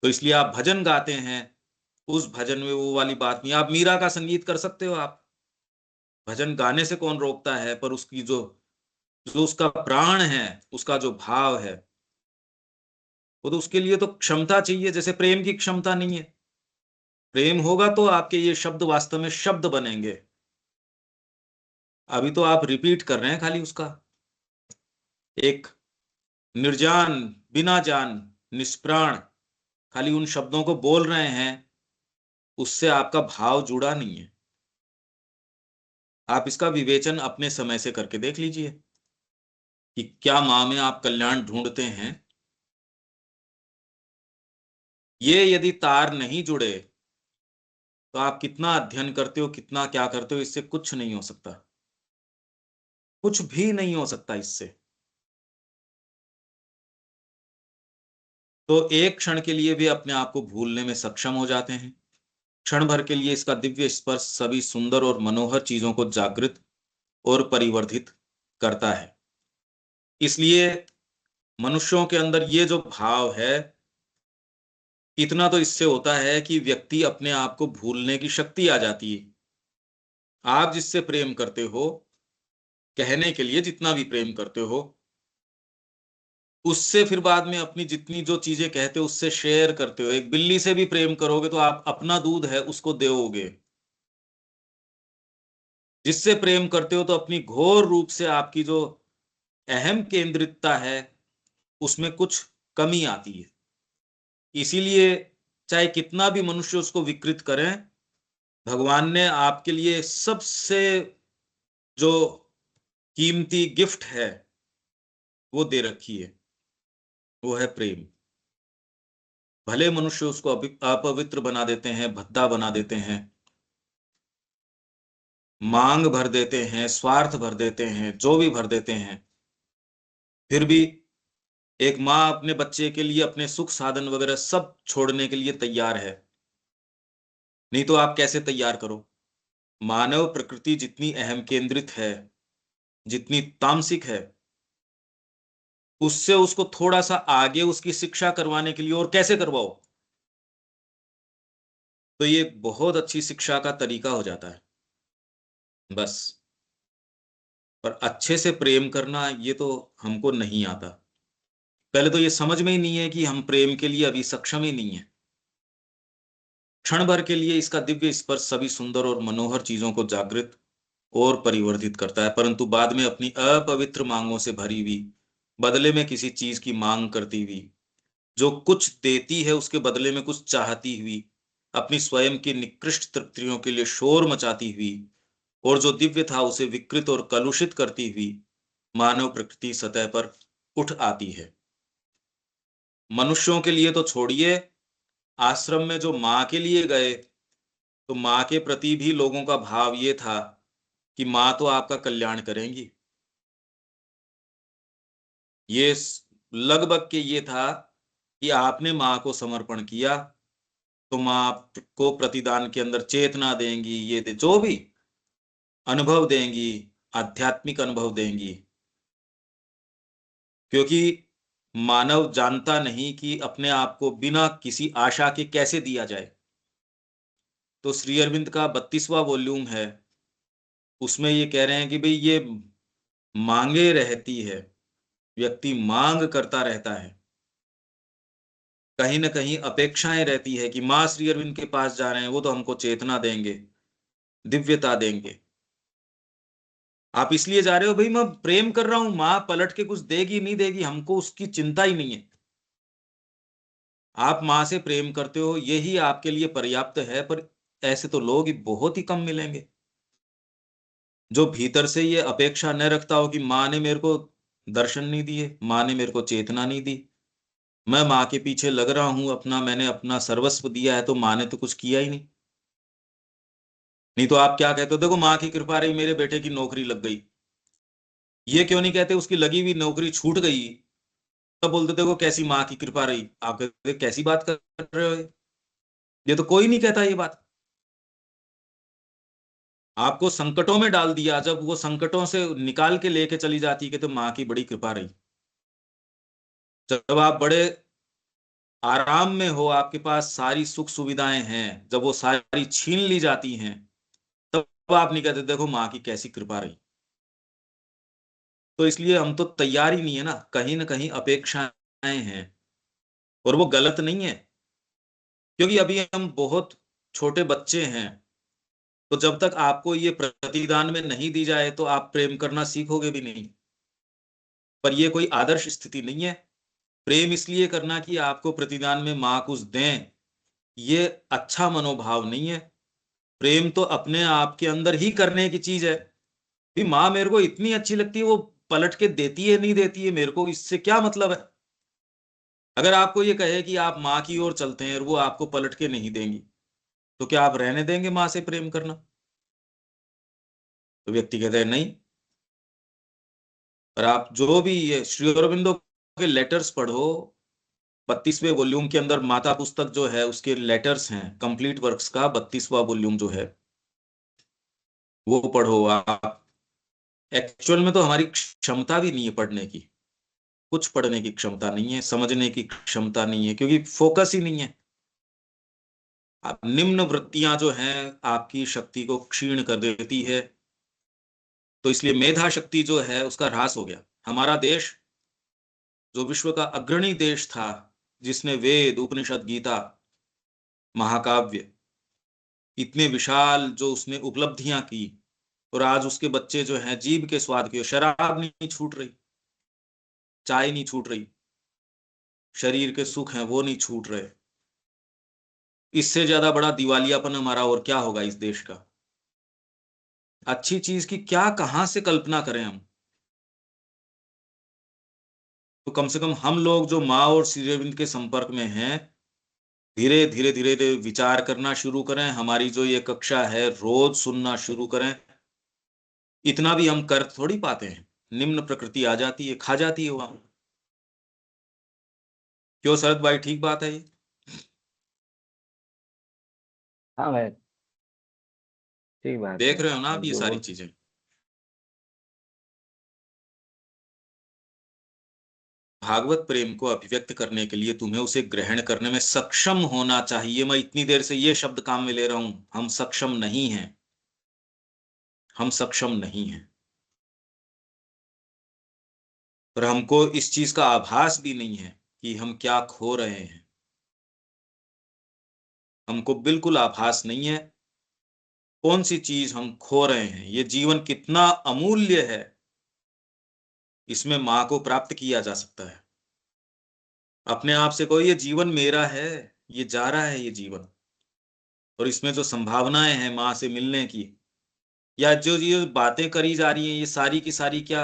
तो इसलिए आप भजन गाते हैं, उस भजन में वो वाली बात नहीं। आप मीरा का संगीत कर सकते हो, आप भजन गाने से कौन रोकता है, पर उसकी जो जो उसका प्राण है, उसका जो भाव है, वो तो उसके लिए तो क्षमता चाहिए, जैसे प्रेम की क्षमता नहीं है। प्रेम होगा तो आपके ये शब्द वास्तव में शब्द बनेंगे। अभी तो आप रिपीट कर रहे हैं खाली उसका, एक निर्जान, बिना जान, निष्प्राण, खाली उन शब्दों को बोल रहे हैं, उससे आपका भाव जुड़ा नहीं है। आप इसका विवेचन अपने समय से करके देख लीजिए कि क्या माँ में आप कल्याण ढूंढते हैं। ये यदि तार नहीं जुड़े तो आप कितना अध्ययन करते हो, कितना क्या करते हो, इससे कुछ नहीं हो सकता, कुछ भी नहीं हो सकता इससे। तो एक क्षण के लिए भी अपने आप को भूलने में सक्षम हो जाते हैं। क्षण भर के लिए इसका दिव्य स्पर्श सभी सुंदर और मनोहर चीजों को जागृत और परिवर्धित करता है। इसलिए मनुष्यों के अंदर ये जो भाव है, इतना तो इससे होता है कि व्यक्ति अपने आप को भूलने की शक्ति आ जाती है। आप जिससे प्रेम करते हो, कहने के लिए जितना भी प्रेम करते हो, उससे फिर बाद में अपनी जितनी जो चीजें कहते हो उससे शेयर करते हो। एक बिल्ली से भी प्रेम करोगे तो आप अपना दूध है उसको दोगे। जिससे प्रेम करते हो तो अपनी घोर रूप से आपकी जो अहम केंद्रितता है उसमें कुछ कमी आती है। इसीलिए चाहे कितना भी मनुष्य उसको विकृत करें, भगवान ने आपके लिए सबसे जो कीमती गिफ्ट है वो दे रखी है, वो है प्रेम। भले मनुष्य उसको अपवित्र बना देते हैं, भद्दा बना देते हैं, मांग भर देते हैं, स्वार्थ भर देते हैं, जो भी भर देते हैं, फिर भी एक माँ अपने बच्चे के लिए अपने सुख साधन वगैरह सब छोड़ने के लिए तैयार है। नहीं तो आप कैसे तैयार करो? मानव प्रकृति जितनी अहम केंद्रित है, जितनी तामसिक है, उससे उसको थोड़ा सा आगे उसकी शिक्षा करवाने के लिए और कैसे करवाओ, तो ये बहुत अच्छी शिक्षा का तरीका हो जाता है बस। पर अच्छे से प्रेम करना ये तो हमको नहीं आता। पहले तो ये समझ में ही नहीं है कि हम प्रेम के लिए अभी सक्षम ही नहीं है। क्षण भर के लिए इसका दिव्य स्पर्श सभी सुंदर और मनोहर चीजों को जागृत और परिवर्तित करता है, परंतु बाद में अपनी अपवित्र मांगों से भरी हुई, बदले में किसी चीज की मांग करती हुई, जो कुछ देती है उसके बदले में कुछ चाहती हुई, अपनी स्वयं की निकृष्ट तृप्तियों के लिए शोर मचाती हुई, और जो दिव्य था उसे विकृत और कलुषित करती हुई मानव प्रकृति सतह पर उठ आती है। मनुष्यों के लिए तो छोड़िए, आश्रम में जो माँ के लिए गए, तो माँ के प्रति भी लोगों का भाव ये था कि माँ तो आपका कल्याण करेंगी। ये लगभग के ये था कि आपने माँ को समर्पण किया तो माँ आपको प्रतिदान के अंदर चेतना देंगी, ये जो भी अनुभव देंगी, आध्यात्मिक अनुभव देंगी। क्योंकि मानव जानता नहीं कि अपने आप को बिना किसी आशा के कैसे दिया जाए। तो श्री अरविंद का 32वां वॉल्यूम है, उसमें ये कह रहे हैं कि भाई ये मांगे रहती है, व्यक्ति मांग करता रहता है, कहीं ना कहीं अपेक्षाएं रहती है कि माँ श्री अरविंद के पास जा रहे हैं, वो तो हमको चेतना देंगे, दिव्यता देंगे। आप इसलिए जा रहे हो, भाई मैं प्रेम कर रहा हूं, माँ पलट के कुछ देगी नहीं देगी हमको उसकी चिंता ही नहीं है। आप माँ से प्रेम करते हो, यही आपके लिए पर्याप्त है। पर ऐसे तो लोग ही बहुत ही कम मिलेंगे जो भीतर से ये अपेक्षा न रखता हो कि माँ ने मेरे को दर्शन नहीं दिए, माँ ने मेरे को चेतना नहीं दी, मैं माँ के पीछे लग रहा हूं, मैंने अपना सर्वस्व दिया है, तो माँ ने तो कुछ किया ही नहीं। नहीं तो आप क्या कहते हो, देखो माँ की कृपा रही, मेरे बेटे की नौकरी लग गई। ये क्यों नहीं कहते उसकी लगी हुई नौकरी छूट गई, तब बोलते देखो कैसी माँ की कृपा रही। आप कहते कैसी बात कर रहे हो, ये तो कोई नहीं कहता ये बात। आपको संकटों में डाल दिया, जब वो संकटों से निकाल के लेके चली जाती है कि तो माँ की बड़ी कृपा रही। जब आप बड़े आराम में हो, आपके पास सारी सुख सुविधाएं हैं, जब वो सारी छीन ली जाती हैं, तब आप नहीं कहते देखो माँ की कैसी कृपा रही। तो इसलिए हम तो तैयार ही नहीं है ना कहीं अपेक्षाएं हैं, और वो गलत नहीं है, क्योंकि अभी हम बहुत छोटे बच्चे हैं। तो जब तक आपको ये प्रतिदान में नहीं दी जाए तो आप प्रेम करना सीखोगे भी नहीं। पर ये कोई आदर्श स्थिति नहीं है। प्रेम इसलिए करना कि आपको प्रतिदान में माँ कुछ दें, ये अच्छा मनोभाव नहीं है। प्रेम तो अपने आप के अंदर ही करने की चीज है। भी माँ मेरे को इतनी अच्छी लगती है, वो पलट के देती है नहीं देती है मेरे को इससे क्या मतलब है। अगर आपको ये कहे कि आप माँ की ओर चलते हैं और वो आपको पलट के नहीं देंगी, तो क्या आप रहने देंगे माँ से प्रेम करना? तो व्यक्ति कहते हैं नहीं। पर आप जो भी ये श्री अरविंदो के लेटर्स पढ़ो, 32वें वॉल्यूम के अंदर माता पुस्तक जो है उसके लेटर्स हैं, कंप्लीट वर्क्स का 32वां वॉल्यूम जो है वो पढ़ो आप। एक्चुअल में तो हमारी क्षमता भी नहीं है पढ़ने की, कुछ पढ़ने की क्षमता नहीं है, समझने की क्षमता नहीं है, क्योंकि फोकस ही नहीं है। आप निम्न वृत्तियां जो हैं आपकी शक्ति को क्षीण कर देती है। तो इसलिए मेधा शक्ति जो है उसका ह्रास हो गया। हमारा देश जो विश्व का अग्रणी देश था, जिसने वेद उपनिषद गीता महाकाव्य इतने विशाल जो उसने उपलब्धियां की, और आज उसके बच्चे जो हैं जीभ के स्वाद के, शराब नहीं छूट रही, चाय नहीं छूट रही, शरीर के सुख हैं वो नहीं छूट रहे। इससे ज्यादा बड़ा दिवालियापन हमारा और क्या होगा इस देश का। अच्छी चीज की क्या कहां से कल्पना करें हम। तो कम से कम हम लोग जो माँ और श्री अरविंद के संपर्क में हैं, धीरे धीरे धीरे धीरे विचार करना शुरू करें। हमारी जो ये कक्षा है रोज सुनना शुरू करें। इतना भी हम कर थोड़ी पाते हैं, निम्न प्रकृति आ जाती है, खा जाती है वहां। क्यों शरद भाई, ठीक बात है ये? हाँ भाई, ठीक बात देख है। रहे हो ना आप आप ये जो सारी बोल चीजें? भागवत प्रेम को अभिव्यक्त करने के लिए तुम्हें उसे ग्रहण करने में सक्षम होना चाहिए। मैं इतनी देर से ये शब्द काम में ले रहा हूं, हम सक्षम नहीं हैं, हम सक्षम नहीं हैं। पर हमको इस चीज का आभास भी नहीं है कि हम क्या खो रहे हैं। हमको बिल्कुल आभास नहीं है कौन सी चीज हम खो रहे हैं। ये जीवन कितना अमूल्य है, इसमें माँ को प्राप्त किया जा सकता है। अपने आप से कहो ये जीवन मेरा है, ये जा रहा है ये जीवन, और इसमें जो संभावनाएं हैं माँ से मिलने की, या जो ये बातें करी जा रही हैं, ये सारी की सारी क्या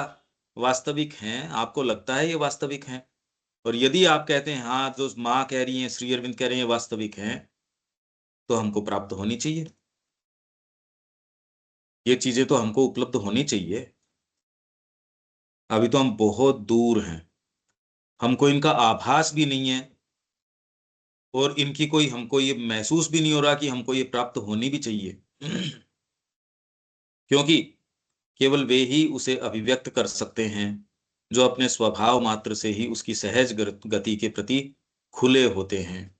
वास्तविक हैं? आपको लगता है ये वास्तविक हैं? और यदि आप कहते हैं हाँ, जो माँ कह रही हैं, श्री अरविंद कह रहे हैं, वास्तविक हैं, तो हमको प्राप्त होनी चाहिए। ये चीजें तो हमको उपलब्ध होनी चाहिए। अभी तो हम बहुत दूर हैं, हमको इनका आभास भी नहीं है, और इनकी कोई हमको ये महसूस भी नहीं हो रहा कि हमको ये प्राप्त होनी भी चाहिए। क्योंकि केवल वे ही उसे अभिव्यक्त कर सकते हैं जो अपने स्वभाव मात्र से ही उसकी सहज गति के प्रति खुले होते हैं।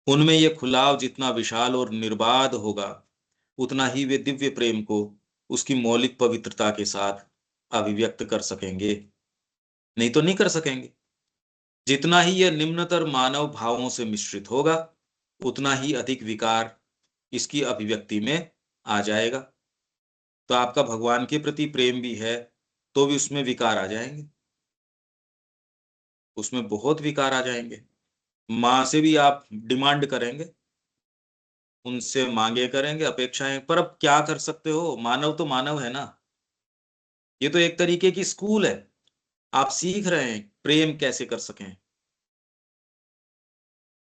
उनमें यह खुलाव जितना विशाल और निर्बाध होगा, उतना ही वे दिव्य प्रेम को उसकी मौलिक पवित्रता के साथ अभिव्यक्त कर सकेंगे। नहीं तो नहीं कर सकेंगे। जितना ही यह निम्नतर मानव भावों से मिश्रित होगा, उतना ही अधिक विकार इसकी अभिव्यक्ति में आ जाएगा। तो आपका भगवान के प्रति प्रेम भी है, तो भी उसमें विकार आ जाएंगे, उसमें बहुत विकार आ जाएंगे। माँ से भी आप डिमांड करेंगे, उनसे मांगे करेंगे, अपेक्षाएं, पर अब क्या कर सकते हो? मानव तो मानव है ना। ये तो एक तरीके की स्कूल है, आप सीख रहे हैं प्रेम कैसे कर सकें।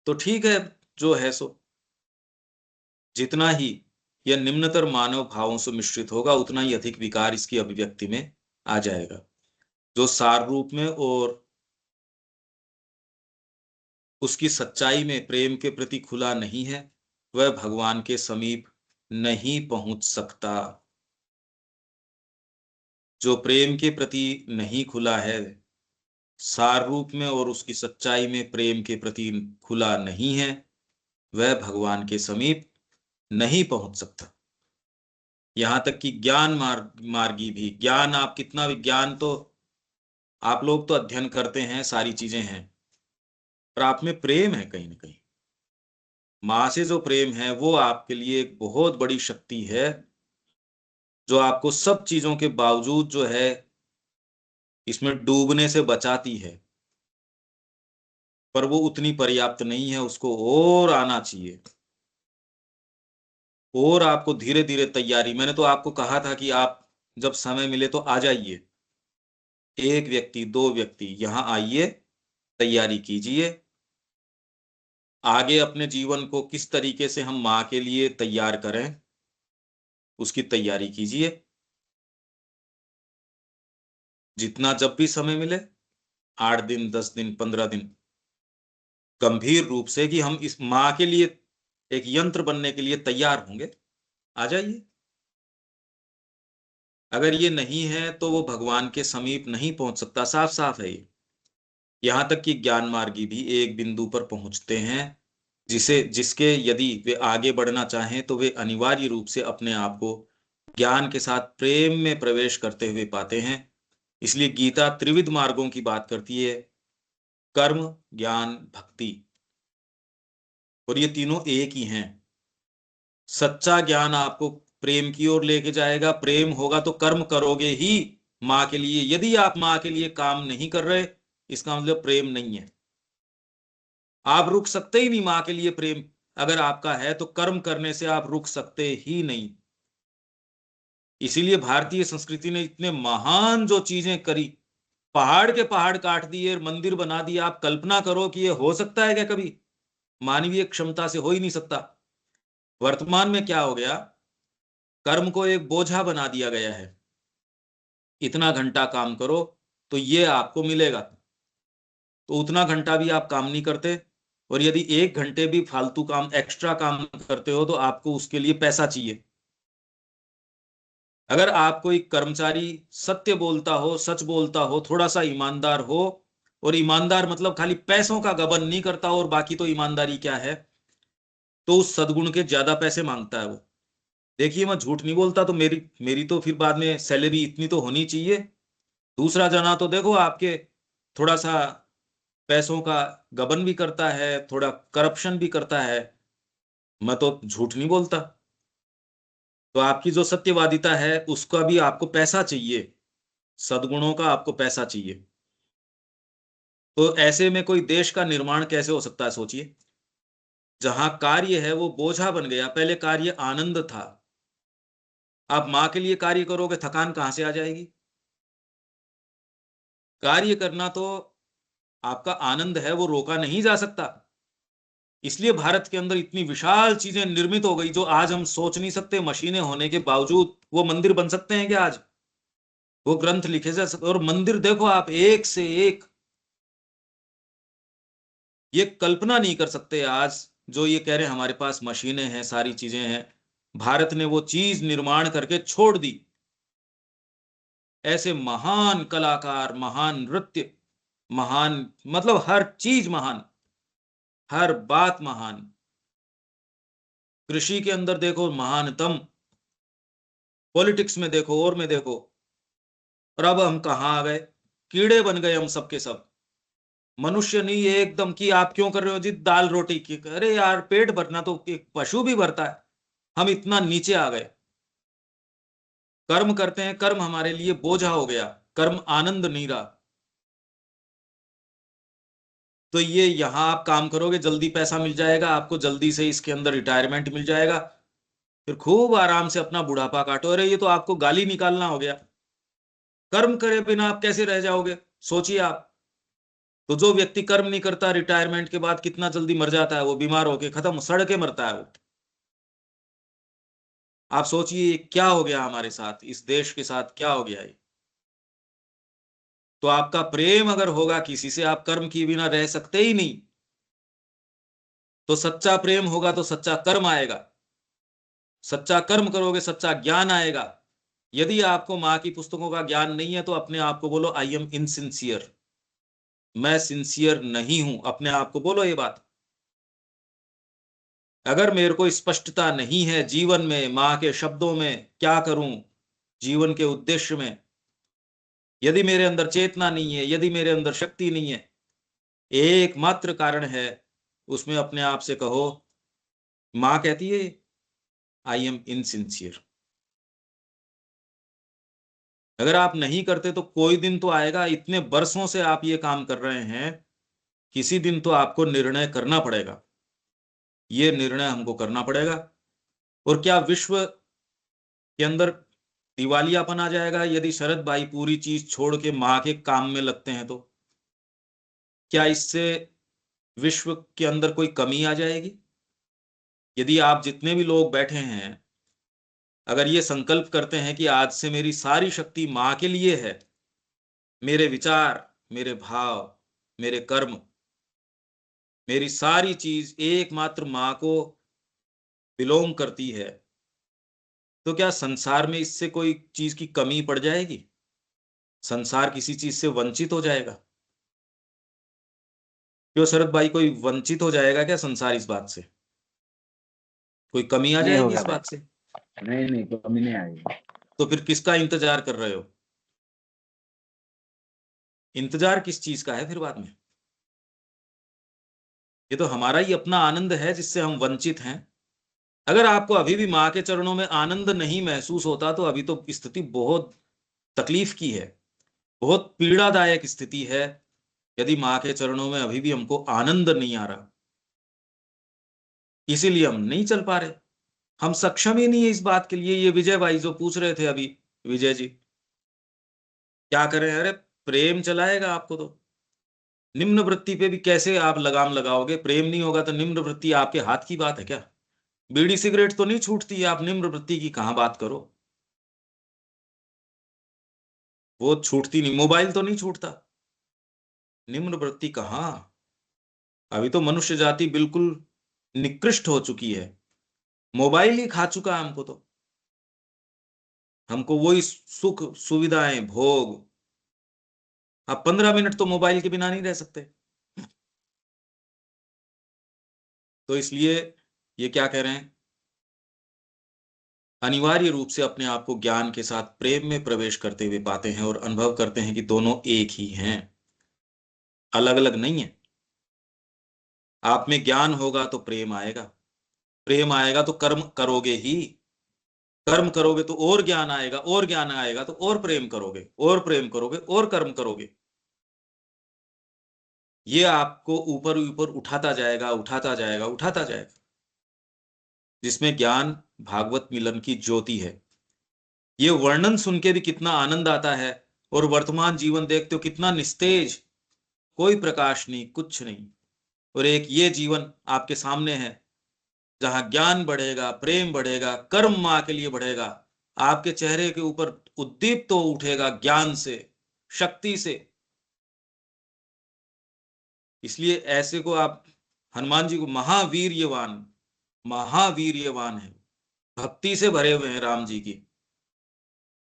तो ठीक है, जो है सो। जितना ही यह निम्नतर मानव भावों से मिश्रित होगा, उतना ही अधिक विकार इसकी अभिव्यक्ति में आ जाएगा। जो सार रूप में और उसकी सच्चाई में प्रेम के प्रति खुला नहीं है, वह भगवान के समीप नहीं पहुंच सकता। जो प्रेम के प्रति नहीं खुला है, सार रूप में और उसकी सच्चाई में प्रेम के प्रति खुला नहीं है, वह भगवान के समीप नहीं पहुंच सकता। यहां तक कि ज्ञान मार्गी भी, ज्ञान आप कितना भी ज्ञान, तो आप लोग तो अध्ययन करते हैं, सारी चीजें हैं, पर आप में प्रेम है कहीं ना कहीं। माँ से जो प्रेम है वो आपके लिए एक बहुत बड़ी शक्ति है, जो आपको सब चीजों के बावजूद जो है इसमें डूबने से बचाती है। पर वो उतनी पर्याप्त नहीं है, उसको और आना चाहिए। और आपको धीरे धीरे तैयारी, मैंने तो आपको कहा था कि आप जब समय मिले तो आ जाइए, एक व्यक्ति दो व्यक्ति यहां आइए, तैयारी कीजिए। आगे अपने जीवन को किस तरीके से हम माँ के लिए तैयार करें, उसकी तैयारी कीजिए। जितना जब भी समय मिले, 8 दिन 10 दिन 15 दिन, गंभीर रूप से कि हम इस माँ के लिए एक यंत्र बनने के लिए तैयार होंगे, आ जाइए। अगर ये नहीं है तो वो भगवान के समीप नहीं पहुंच सकता, साफ साफ है ये। यहां तक कि ज्ञान मार्गी भी एक बिंदु पर पहुंचते हैं जिसके यदि वे आगे बढ़ना चाहें तो वे अनिवार्य रूप से अपने आप को ज्ञान के साथ प्रेम में प्रवेश करते हुए पाते हैं। इसलिए गीता त्रिविध मार्गों की बात करती है, कर्म ज्ञान भक्ति, और ये तीनों एक ही हैं। सच्चा ज्ञान आपको प्रेम की ओर लेके जाएगा, प्रेम होगा तो कर्म करोगे ही माँ के लिए। यदि आप माँ के लिए काम नहीं कर रहे, इसका मतलब प्रेम नहीं है। आप रुक सकते ही नहीं माँ के लिए प्रेम अगर आपका है, तो कर्म करने से आप रुक सकते ही नहीं। इसीलिए भारतीय संस्कृति ने इतने महान जो चीजें करी, पहाड़ के पहाड़ काट दिए, मंदिर बना दिया। आप कल्पना करो कि ये हो सकता है क्या कभी? मानवीय क्षमता से हो ही नहीं सकता। वर्तमान में क्या हो गया, कर्म को एक बोझा बना दिया गया है। इतना घंटा काम करो तो ये आपको मिलेगा, तो उतना घंटा भी आप काम नहीं करते, और यदि 1 घंटे भी फालतू काम, एक्स्ट्रा काम करते हो तो आपको उसके लिए पैसा चाहिए। अगर आप कोई कर्मचारी सत्य बोलता हो, सच बोलता हो, थोड़ा सा ईमानदार हो, और ईमानदार मतलब खाली पैसों का गबन नहीं करता हो, और बाकी तो ईमानदारी क्या है, तो उस सद्गुण के ज्यादा पैसे मांगता है वो। देखिए, मैं झूठ नहीं बोलता, तो मेरी मेरी तो फिर बाद में सैलरी इतनी तो होनी चाहिए। दूसरा जना तो देखो आपके थोड़ा सा पैसों का गबन भी करता है, थोड़ा करप्शन भी करता है। मैं तो झूठ नहीं बोलता। तो आपकी जो सत्यवादिता है उसका भी आपको पैसा चाहिए, सद्गुणों का आपको पैसा चाहिए। तो ऐसे में कोई देश का निर्माण कैसे हो सकता है, सोचिए। जहां कार्य है वो बोझा बन गया, पहले कार्य आनंद था। आप मां के लिए कार्य करोगे, थकान कहां से आ जाएगी? कार्य करना तो आपका आनंद है, वो रोका नहीं जा सकता। इसलिए भारत के अंदर इतनी विशाल चीजें निर्मित हो गई जो आज हम सोच नहीं सकते। मशीनें होने के बावजूद वो मंदिर बन सकते हैं क्या आज? वो ग्रंथ लिखे जा सकते, और मंदिर देखो आप एक से एक। ये कल्पना नहीं कर सकते आज जो ये कह रहे हैं हमारे पास मशीनें हैं, सारी चीजें हैं। भारत ने वो चीज निर्माण करके छोड़ दी। ऐसे महान कलाकार, महान नृत्य, महान मतलब हर चीज महान, हर बात महान। कृषि के अंदर देखो महानतम, पॉलिटिक्स में देखो, और में देखो। और अब हम कहाँ आ गए? कीड़े बन गए हम सबके सब। मनुष्य नहीं है एकदम कि आप क्यों कर रहे हो जी दाल रोटी की, अरे यार पेट भरना तो एक पशु भी भरता है। हम इतना नीचे आ गए। कर्म करते हैं, कर्म हमारे लिए बोझा हो गया, कर्म आनंद नहीं रहा। तो ये यहां आप काम करोगे, जल्दी पैसा मिल जाएगा आपको, जल्दी से इसके अंदर रिटायरमेंट मिल जाएगा, फिर खूब आराम से अपना बुढ़ापा काटो। अरे ये तो आपको गाली निकालना हो गया। कर्म करे बिना आप कैसे रह जाओगे, सोचिए आप। तो जो व्यक्ति कर्म नहीं करता, रिटायरमेंट के बाद कितना जल्दी मर जाता है, वो बीमार होके खत्म, सड़ के मरता है वो। आप सोचिए क्या हो गया हमारे साथ, इस देश के साथ क्या हो गया है। तो आपका प्रेम अगर होगा किसी से, आप कर्म किए बिना रह सकते ही नहीं। तो सच्चा प्रेम होगा तो सच्चा कर्म आएगा, सच्चा कर्म करोगे सच्चा ज्ञान आएगा। यदि आपको माँ की पुस्तकों का ज्ञान नहीं है तो अपने आप को बोलो आई एम इनसिंसियर, मैं सिंसियर नहीं हूं, अपने आप को बोलो ये बात। अगर मेरे को स्पष्टता नहीं है जीवन में, माँ के शब्दों में क्या करूं, जीवन के उद्देश्य में, यदि मेरे अंदर चेतना नहीं है, यदि मेरे अंदर शक्ति नहीं है, एकमात्र कारण है, उसमें अपने आप से कहो, माँ कहती है आई एम इनसिंसियर। अगर आप नहीं करते तो कोई दिन तो आएगा, इतने वर्षों से आप ये काम कर रहे हैं, किसी दिन तो आपको निर्णय करना पड़ेगा। ये निर्णय हमको करना पड़ेगा। और क्या विश्व के अंदर दिवालियापन आ जाएगा यदि शरद भाई पूरी चीज छोड़ के माँ के काम में लगते हैं? तो क्या इससे विश्व के अंदर कोई कमी आ जाएगी? यदि आप जितने भी लोग बैठे हैं अगर ये संकल्प करते हैं कि आज से मेरी सारी शक्ति माँ के लिए है, मेरे विचार, मेरे भाव, मेरे कर्म, मेरी सारी चीज एकमात्र माँ को बिलोंग करती है, तो क्या संसार में इससे कोई चीज की कमी पड़ जाएगी? संसार किसी चीज से वंचित हो जाएगा? क्यों शरद भाई, कोई वंचित हो जाएगा क्या संसार इस बात से? कोई कमी आ नहीं जाएगी होगा इस भाई, बात से? नहीं कमी नहीं आएगी। तो फिर किसका इंतजार कर रहे हो? इंतजार किस चीज का है फिर बाद में? ये तो हमारा ही अपना आनंद है जिससे हम वंचित हैं। अगर आपको अभी भी माँ के चरणों में आनंद नहीं महसूस होता तो अभी तो स्थिति बहुत तकलीफ की है, बहुत पीड़ादायक स्थिति है। यदि माँ के चरणों में अभी भी हमको आनंद नहीं आ रहा, इसीलिए हम नहीं चल पा रहे। हम सक्षम ही नहीं है इस बात के लिए। ये विजय भाई जो पूछ रहे थे अभी, विजय जी क्या करें? अरे प्रेम चलाएगा आपको। तो निम्न वृत्ति पे भी कैसे आप लगाम लगाओगे? प्रेम नहीं होगा तो निम्न वृत्ति आपके हाथ की बात है क्या? बीड़ी सिगरेट तो नहीं छूटती, आप निम्न वृत्ति की कहां बात करो? वो छूटती नहीं। मोबाइल तो नहीं छूटता, निम्न वृत्ति कहां? अभी तो मनुष्य जाति बिल्कुल निकृष्ट हो चुकी है, मोबाइल ही खा चुका है हमको। तो हमको वही सुख सुविधाएं भोग। आप 15 मिनट तो मोबाइल के बिना नहीं रह सकते। तो इसलिए ये क्या कह रहे हैं, अनिवार्य रूप से अपने आप को ज्ञान के साथ प्रेम में प्रवेश करते हुए पाते हैं और अनुभव करते हैं कि दोनों एक ही हैं, अलग अलग नहीं है। आप में ज्ञान होगा तो प्रेम आएगा, प्रेम आएगा तो कर्म करोगे ही, कर्म करोगे तो और ज्ञान आएगा, और ज्ञान आएगा तो और प्रेम करोगे, और प्रेम करोगे और कर्म करोगे। ये आपको ऊपर ऊपर उठाता जाएगा, उठाता जाएगा, उठाता जाएगा, जिसमें ज्ञान भागवत मिलन की ज्योति है। ये वर्णन सुन के भी कितना आनंद आता है, और वर्तमान जीवन देखते हो कितना निस्तेज, कोई प्रकाश नहीं, कुछ नहीं। और एक ये जीवन आपके सामने है जहां ज्ञान बढ़ेगा, प्रेम बढ़ेगा, कर्म मां के लिए बढ़ेगा, आपके चेहरे के ऊपर उद्दीप्त तो उठेगा ज्ञान से, शक्ति से। इसलिए ऐसे को आप, हनुमान जी को महावीर्यवान, महावीर्यवान है, भक्ति से भरे हुए हैं राम जी की।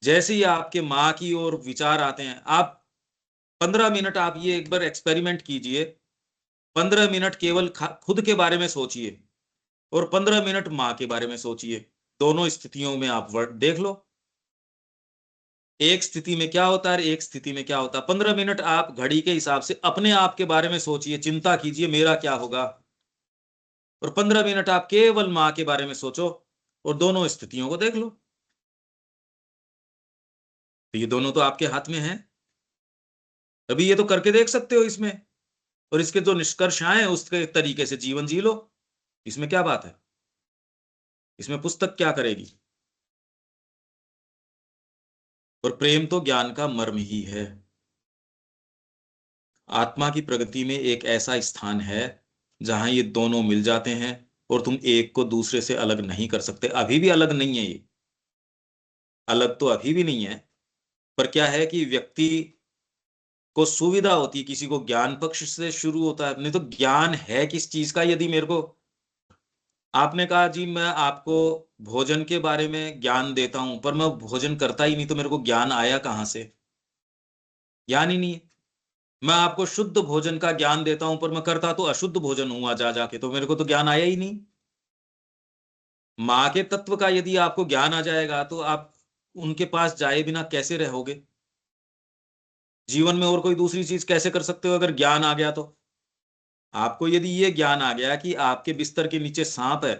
जैसे ही आपके माँ की ओर विचार आते हैं, आप 15 मिनट आप ये एक बार एक्सपेरिमेंट कीजिए, 15 मिनट केवल खुद के बारे में सोचिए और 15 मिनट माँ के बारे में सोचिए। दोनों स्थितियों में आप वर्ड देख लो, एक स्थिति में क्या होता है, एक स्थिति में क्या होता है। 15 मिनट आप घड़ी के हिसाब से अपने आप के बारे में सोचिए, चिंता कीजिए मेरा क्या होगा, और 15 मिनट आप केवल माँ के बारे में सोचो और दोनों स्थितियों को देख लो। तो ये दोनों तो आपके हाथ में है, अभी ये तो करके देख सकते हो इसमें, और इसके जो निष्कर्ष आए उसके तरीके से जीवन जी लो। इसमें क्या बात है, इसमें पुस्तक क्या करेगी? और प्रेम तो ज्ञान का मर्म ही है। आत्मा की प्रगति में एक ऐसा स्थान है जहां ये दोनों मिल जाते हैं, और तुम एक को दूसरे से अलग नहीं कर सकते। अभी भी अलग नहीं है ये, अलग तो अभी भी नहीं है। पर क्या है कि व्यक्ति को सुविधा होती है, किसी को ज्ञान पक्ष से शुरू होता है, नहीं तो ज्ञान है किस चीज का? यदि मेरे को आपने कहा जी मैं आपको भोजन के बारे में ज्ञान देता हूं, पर मैं भोजन करता ही नहीं, तो मेरे को ज्ञान आया कहां से? ज्ञान ही नहीं है। मैं आपको शुद्ध भोजन का ज्ञान देता हूं, पर मैं करता तो अशुद्ध भोजन हुआ जा जाके, तो मेरे को तो ज्ञान आया ही नहीं। माँ के तत्व का यदि आपको ज्ञान आ जाएगा तो आप उनके पास जाए बिना कैसे रहोगे? जीवन में और कोई दूसरी चीज कैसे कर सकते हो अगर ज्ञान आ गया तो? आपको यदि ये ज्ञान आ गया कि आपके बिस्तर के नीचे सांप है,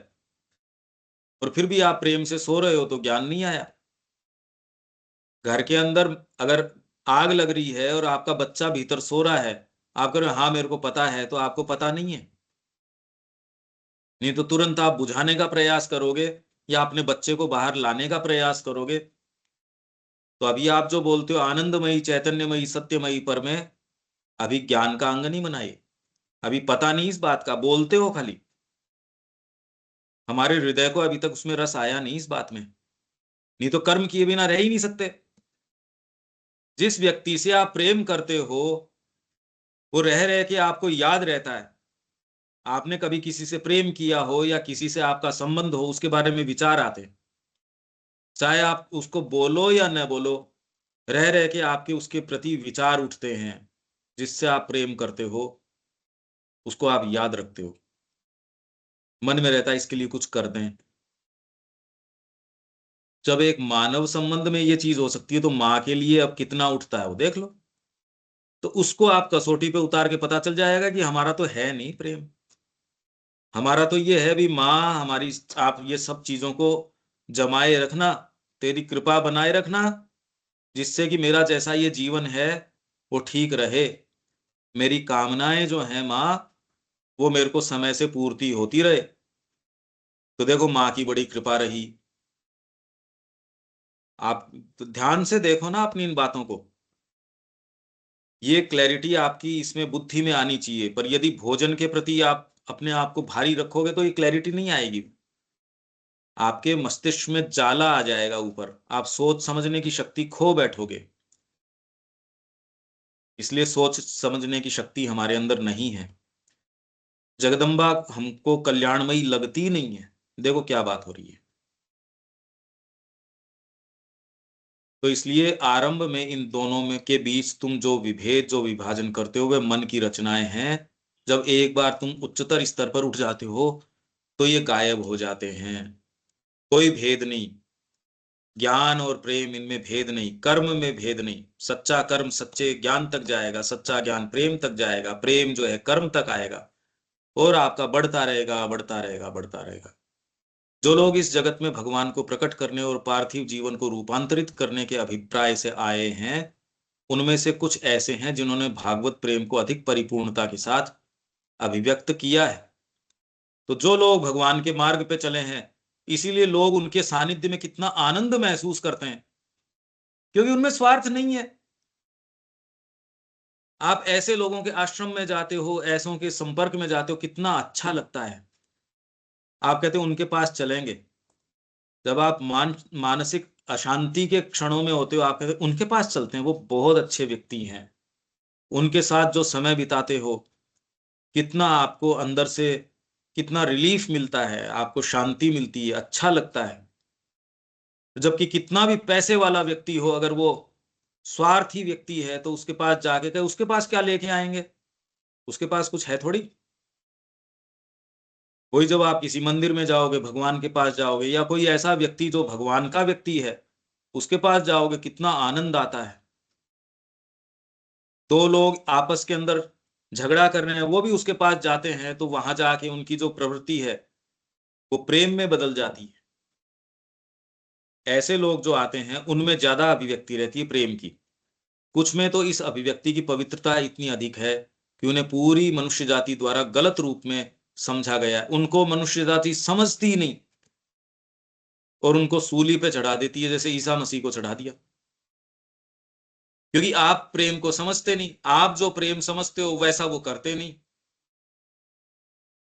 और फिर भी आप प्रेम से सो रहे हो, तो ज्ञान नहीं आया। घर के अंदर अगर आग लग रही है और आपका बच्चा भीतर सो रहा है, आप कह रहे हो हाँ मेरे को पता है, तो आपको पता नहीं है। नहीं तो तुरंत आप बुझाने का प्रयास करोगे या अपने बच्चे को बाहर लाने का प्रयास करोगे। तो अभी आप जो बोलते हो आनंदमयी, चैतन्यमयी, सत्यमयी पर में, अभी ज्ञान का अंग नहीं बनाए, अभी पता नहीं इस बात का, बोलते हो खाली। हमारे हृदय को अभी तक उसमें रस आया नहीं इस बात में। नहीं तो कर्म किए बिना रह ही नहीं सकते। जिस व्यक्ति से आप प्रेम करते हो, वो रह रहे के आपको याद रहता है। आपने कभी किसी से प्रेम किया हो या किसी से आपका संबंध हो, उसके बारे में विचार आते हैं, चाहे आप उसको बोलो या न बोलो, रह रह के आपके उसके प्रति विचार उठते हैं। जिससे आप प्रेम करते हो उसको आप याद रखते हो, मन में रहता है इसके लिए कुछ कर दें। जब एक मानव संबंध में ये चीज हो सकती है, तो माँ के लिए अब कितना उठता है वो देख लो। तो उसको आप कसौटी पे उतार के पता चल जाएगा कि हमारा तो है नहीं प्रेम, हमारा तो ये है भी माँ हमारी, आप ये सब चीजों को जमाए रखना, तेरी कृपा बनाए रखना, जिससे कि मेरा जैसा ये जीवन है वो ठीक रहे। मेरी कामनाएं जो हैं माँ, वो मेरे को समय से पूर्ति होती रहे। तो देखो माँ की बड़ी कृपा रही। आप तो ध्यान से देखो ना अपनी इन बातों को। ये क्लैरिटी आपकी इसमें बुद्धि में आनी चाहिए। पर यदि भोजन के प्रति आप अपने आप को भारी रखोगे तो ये क्लैरिटी नहीं आएगी। आपके मस्तिष्क में जाला आ जाएगा ऊपर, आप सोच समझने की शक्ति खो बैठोगे। इसलिए सोच समझने की शक्ति हमारे अंदर नहीं है। जगदम्बा हमको कल्याणमयी लगती नहीं है। देखो क्या बात हो रही है। तो इसलिए आरंभ में इन दोनों में के बीच तुम जो विभेद, जो विभाजन करते हो, वे मन की रचनाएं हैं। जब एक बार तुम उच्चतर स्तर पर उठ जाते हो तो ये गायब हो जाते हैं। कोई भेद नहीं। ज्ञान और प्रेम, इनमें भेद नहीं। कर्म में भेद नहीं। सच्चा कर्म सच्चे ज्ञान तक जाएगा, सच्चा ज्ञान प्रेम तक जाएगा, प्रेम जो है कर्म तक आएगा, और आपका बढ़ता रहेगा, बढ़ता रहेगा, बढ़ता रहेगा। जो लोग इस जगत में भगवान को प्रकट करने और पार्थिव जीवन को रूपांतरित करने के अभिप्राय से आए हैं, उनमें से कुछ ऐसे हैं जिन्होंने भागवत प्रेम को अधिक परिपूर्णता के साथ अभिव्यक्त किया है। तो जो लोग भगवान के मार्ग पे चले हैं, इसीलिए लोग उनके सानिध्य में कितना आनंद महसूस करते हैं, क्योंकि उनमें स्वार्थ नहीं है। आप ऐसे लोगों के आश्रम में जाते हो, ऐसों के संपर्क में जाते हो, कितना अच्छा लगता है। आप कहते हो उनके पास चलेंगे। जब आप मानसिक अशांति के क्षणों में होते हो, आप कहते हो उनके पास चलते हैं, वो बहुत अच्छे व्यक्ति हैं। उनके साथ जो समय बिताते हो, कितना आपको अंदर से कितना रिलीफ मिलता है, आपको शांति मिलती है, अच्छा लगता है। जबकि कितना भी पैसे वाला व्यक्ति हो, अगर वो स्वार्थी व्यक्ति है तो उसके पास जाके कहे, उसके पास क्या लेके आएंगे, उसके पास कुछ है थोड़ी। कोई, जब आप किसी मंदिर में जाओगे, भगवान के पास जाओगे, या कोई ऐसा व्यक्ति जो भगवान का व्यक्ति है, उसके पास जाओगे, कितना आनंद आता है। दो लोग आपस के अंदर झगड़ा कर रहे हैं, वो भी उसके पास जाते हैं, तो वहां जाके उनकी जो प्रवृत्ति है वो प्रेम में बदल जाती है। ऐसे लोग जो आते हैं उनमें ज्यादा अभिव्यक्ति रहती है प्रेम की। कुछ में तो इस अभिव्यक्ति की पवित्रता इतनी अधिक है कि उन्हें पूरी मनुष्य जाति द्वारा गलत रूप में समझा गया है। उनको मनुष्य जाति समझती ही नहीं, और उनको सूली पे चढ़ा देती है, जैसे ईसा मसीह को चढ़ा दिया। क्योंकि आप प्रेम को समझते नहीं। आप जो प्रेम समझते हो वैसा वो करते नहीं,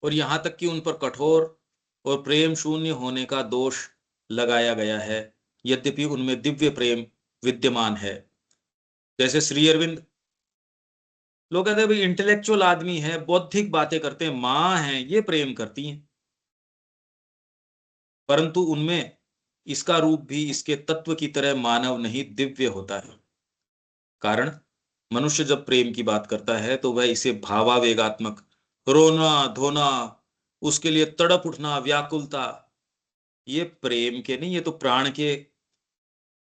और यहां तक कि उन पर कठोर और प्रेम शून्य होने का दोष लगाया गया है, यद्यपि उनमें दिव्य प्रेम विद्यमान है। जैसे श्री अरविंद, लोग कहते हैं भाई इंटेलेक्चुअल आदमी है, बौद्धिक बातें करते हैं, मां हैं, ये प्रेम करती हैं, परंतु उनमें इसका रूप भी इसके तत्व की तरह मानव नहीं, दिव्य होता है। कारण, मनुष्य जब प्रेम की बात करता है तो वह इसे भावावेगात्मक, रोना धोना, उसके लिए तड़प उठना, व्याकुलता, ये प्रेम के नहीं, ये तो प्राण के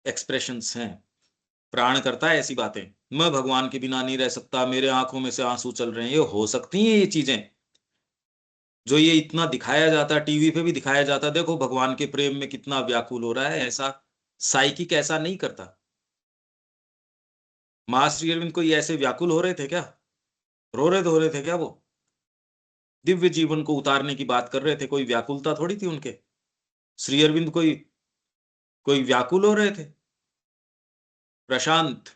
एक्सप्रेशंस हैं। प्राण करता है ऐसी बातें। मैं भगवान के बिना नहीं रह सकता, मेरे आंखों में से आंसू चल रहे हैं, ये हो सकती हैं ये चीजें। जो ये इतना दिखाया जाता है, टीवी पे भी दिखाया जाता है, देखो भगवान के प्रेम में कितना व्याकुल हो रहा है, ऐसा साइकिक ऐसा नहीं करता। मां श्री अरविंद कोई ऐसे व्याकुल हो रहे थे क्या? हो रहे थे क्या? वो दिव्य जीवन को उतारने की बात कर रहे थे, कोई व्याकुलता थोड़ी थी उनके। श्री अरविंद कोई कोई व्याकुल हो रहे थे? प्रशांत,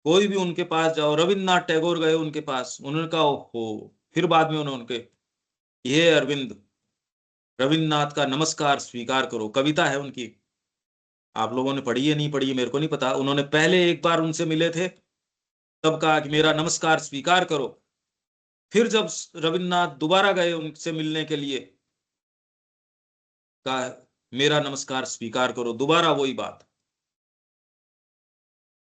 कोई भी उनके पास जाओ, रविन्द्रनाथ टैगोर गए उनके पास, उन्होंने कहा हो, फिर बाद में उन्होंने उनके, ये अरविंद, रविन्द्रनाथ का नमस्कार स्वीकार करो, कविता है उनकी। आप लोगों ने पढ़ी है नहीं पढ़ी है मेरे को नहीं पता। उन्होंने पहले एक बार उनसे मिले थे, तब कहा कि मेरा नमस्कार स्वीकार करो। फिर जब रविन्द्रनाथ दोबारा गए उनसे मिलने के लिए, कहा मेरा नमस्कार स्वीकार करो, दोबारा वही बात।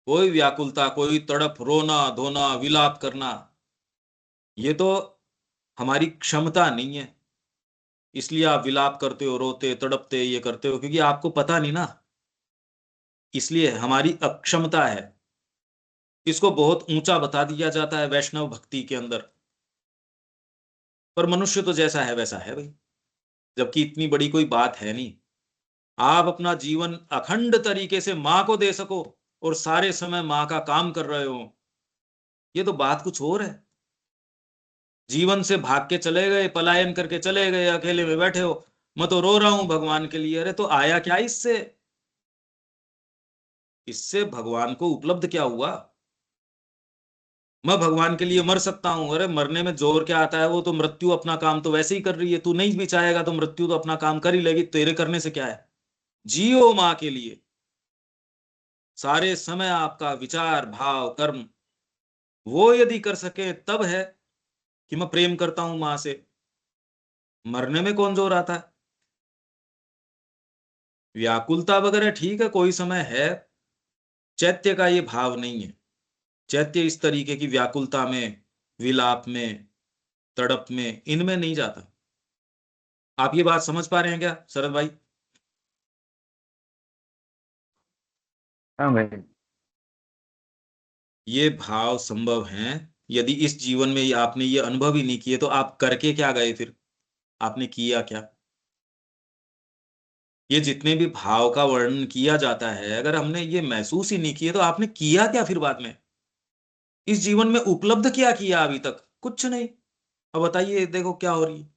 कोई व्याकुलता, कोई तड़प, रोना धोना, विलाप करना, ये तो हमारी क्षमता नहीं है। इसलिए आप विलाप करते हो, रोते तड़पते ये करते हो, क्योंकि आपको पता नहीं ना। इसलिए हमारी अक्षमता है। इसको बहुत ऊंचा बता दिया जाता है वैष्णव भक्ति के अंदर, पर मनुष्य तो जैसा है वैसा है भाई, जबकि इतनी बड़ी कोई बात है नहीं। आप अपना जीवन अखंड तरीके से मां को दे सको और सारे समय मां का काम कर रहे हो, ये तो बात कुछ और है। जीवन से भाग के चले गए, पलायन करके चले गए, अकेले में बैठे हो, मैं तो रो रहा हूं भगवान के लिए। अरे तो आया क्या इससे? इससे भगवान को उपलब्ध क्या हुआ? मैं भगवान के लिए मर सकता हूं, अरे मरने में जोर क्या आता है, वो तो मृत्यु अपना काम तो वैसे ही कर रही है, तू नहीं भी चाहेगा तो मृत्यु तो अपना काम कर ही लेगी, तेरे करने से क्या है। जियो माँ के लिए, सारे समय आपका विचार भाव कर्म वो यदि कर सके तब है कि मैं प्रेम करता हूं मां से। मरने में कौन जोर आता है। व्याकुलता वगैरह ठीक है, कोई समय है, चैत्य का ये भाव नहीं है। चैत्य इस तरीके की व्याकुलता में, विलाप में, तड़प में, इनमें नहीं जाता। आप ये बात समझ पा रहे हैं क्या शरद भाई। हाँ भाई। ये भाव संभव हैं। यदि इस जीवन में आपने ये अनुभव ही नहीं किए तो आप करके क्या गए फिर, आपने किया क्या। ये जितने भी भाव का वर्णन किया जाता है, अगर हमने ये महसूस ही नहीं किए तो आपने किया क्या फिर बाद में, इस जीवन में उपलब्ध क्या किया अभी तक, कुछ नहीं। अब बताइए देखो क्या हो रही है।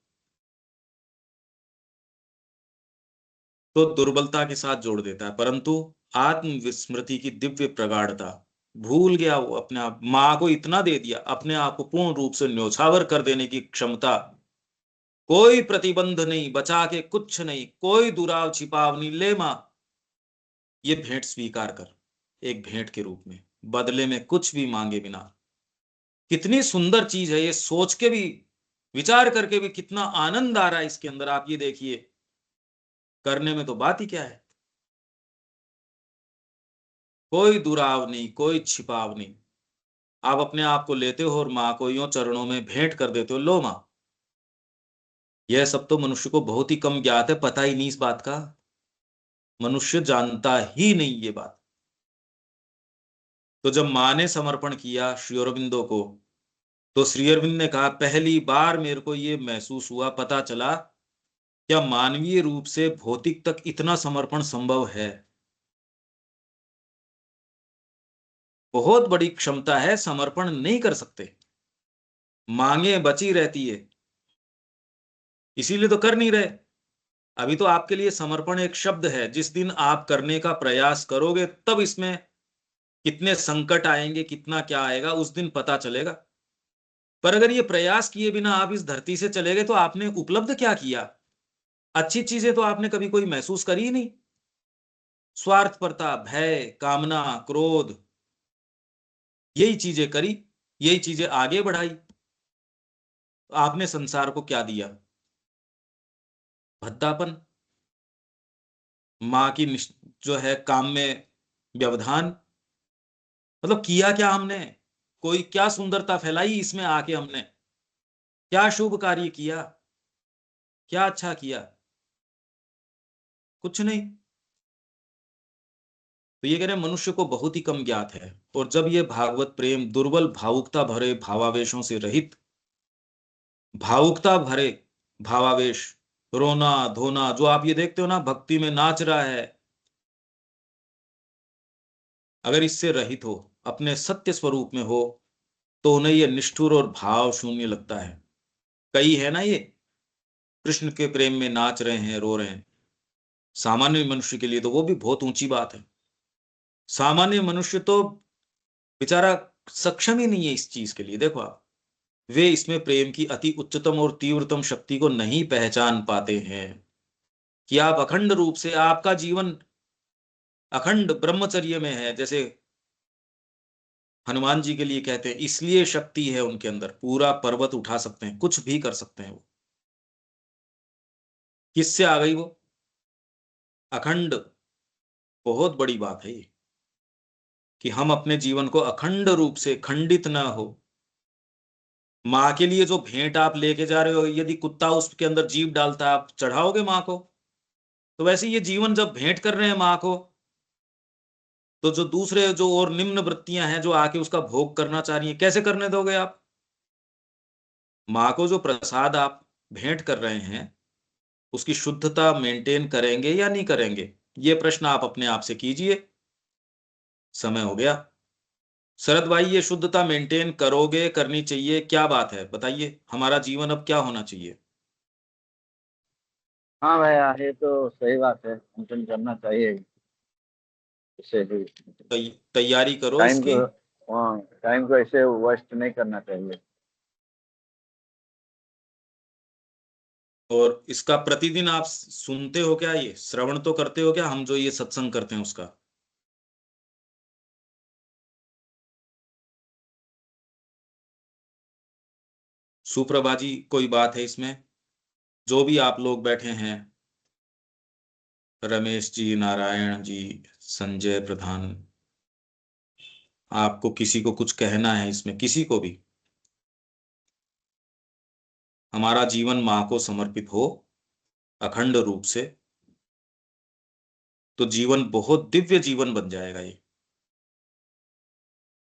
तो दुर्बलता के साथ जोड़ देता है, परंतु आत्मविस्मृति की दिव्य प्रगाढ़ता, भूल गया वो अपने आप, मां को इतना दे दिया, अपने आप को पूर्ण रूप से न्योछावर कर देने की क्षमता। कोई प्रतिबंध नहीं, बचा के कुछ नहीं, कोई दुराव छिपाव नहीं, ले मां ये भेंट स्वीकार कर, एक भेंट के रूप में, बदले में कुछ भी मांगे बिना। कितनी सुंदर चीज है ये, सोच के भी, विचार करके भी कितना आनंद आ रहा है इसके अंदर, आप ये देखिए। करने में तो बात ही क्या है। कोई दुराव नहीं, कोई छिपाव नहीं, आप अपने आप को लेते हो और माँ को यूं चरणों में भेंट कर देते हो, लो माँ। यह सब तो मनुष्य को बहुत ही कम ज्ञात है, पता ही नहीं इस बात का, मनुष्य जानता ही नहीं ये बात। तो जब माँ ने समर्पण किया श्री अरविंदो को, तो श्री अरविंद ने कहा पहली बार मेरे को ये महसूस हुआ, पता चला क्या मानवीय रूप से भौतिक तक इतना समर्पण संभव है। बहुत बड़ी क्षमता है, समर्पण नहीं कर सकते, मांगे बची रहती है, इसीलिए तो कर नहीं रहे। अभी तो आपके लिए समर्पण एक शब्द है, जिस दिन आप करने का प्रयास करोगे तब इसमें कितने संकट आएंगे, कितना क्या आएगा, उस दिन पता चलेगा। पर अगर ये प्रयास किए बिना आप इस धरती से चले गए तो आपने उपलब्ध क्या किया। अच्छी चीजें तो आपने कभी कोई महसूस करी ही नहीं। स्वार्थपरता, भय, कामना, क्रोध, यही चीजें करी, यही चीजें आगे बढ़ाई। तो आपने संसार को क्या दिया, भद्दापन, माँ की जो है काम में व्यवधान। मतलब किया क्या हमने, कोई क्या सुंदरता फैलाई इसमें आके हमने, क्या शुभ कार्य किया, क्या अच्छा किया, कुछ नहीं। तो ये कह रहे हैं मनुष्य को बहुत ही कम ज्ञात है। और जब ये भागवत प्रेम दुर्बल भावुकता भरे भावावेशों से रहित, भावुकता भरे भावावेश, रोना धोना, जो आप ये देखते हो ना भक्ति में नाच रहा है, अगर इससे रहित हो, अपने सत्य स्वरूप में हो, तो उन्हें ये निष्ठुर और भाव शून्य लगता है। कई है ना ये कृष्ण के प्रेम में नाच रहे हैं, रो रहे हैं, सामान्य मनुष्य के लिए तो वो भी बहुत ऊंची बात है। सामान्य मनुष्य तो बेचारा सक्षम ही नहीं है इस चीज के लिए। देखो आप, वे इसमें प्रेम की अति उच्चतम और तीव्रतम शक्ति को नहीं पहचान पाते हैं, कि आप अखंड रूप से, आपका जीवन अखंड ब्रह्मचर्य में है। जैसे हनुमान जी के लिए कहते हैं, इसलिए शक्ति है उनके अंदर, पूरा पर्वत उठा सकते हैं, कुछ भी कर सकते हैं वो। किससे आ गई वो अखंड, बहुत बड़ी बात है ये, कि हम अपने जीवन को अखंड रूप से खंडित ना हो। माँ के लिए जो भेंट आप लेके जा रहे हो, यदि कुत्ता उसके अंदर जीभ डालता है, आप चढ़ाओगे माँ को। तो वैसे ये जीवन जब भेंट कर रहे हैं माँ को, तो जो दूसरे जो और निम्न वृत्तियां हैं जो आके उसका भोग करना चाह रही हैं, कैसे करने दोगे आप। माँ को जो प्रसाद आप भेंट कर रहे हैं, उसकी शुद्धता मेंटेन करेंगे या नहीं करेंगे, ये प्रश्न आप अपने आप से कीजिए। समय हो गया शरद भाई, ये शुद्धता मेंटेन करोगे, करनी चाहिए, क्या बात है बताइए, हमारा जीवन अब क्या होना चाहिए। हाँ भैया, ये तो सही बात है, मेंटेन करना चाहिए इसे भी। तैयारी करो टाइम इसकी। को। टाइम को ऐसे वेस्ट नहीं करना चाहिए। और इसका प्रतिदिन आप सुनते हो क्या? ये श्रवण तो करते हो क्या, हम जो ये सत्संग करते हैं उसका? सुप्रभा जी, कोई बात है इसमें? जो भी आप लोग बैठे हैं, रमेश जी, नारायण जी, संजय प्रधान, आपको किसी को कुछ कहना है इसमें? किसी को भी? हमारा जीवन मां को समर्पित हो अखंड रूप से, तो जीवन बहुत दिव्य जीवन बन जाएगा ये।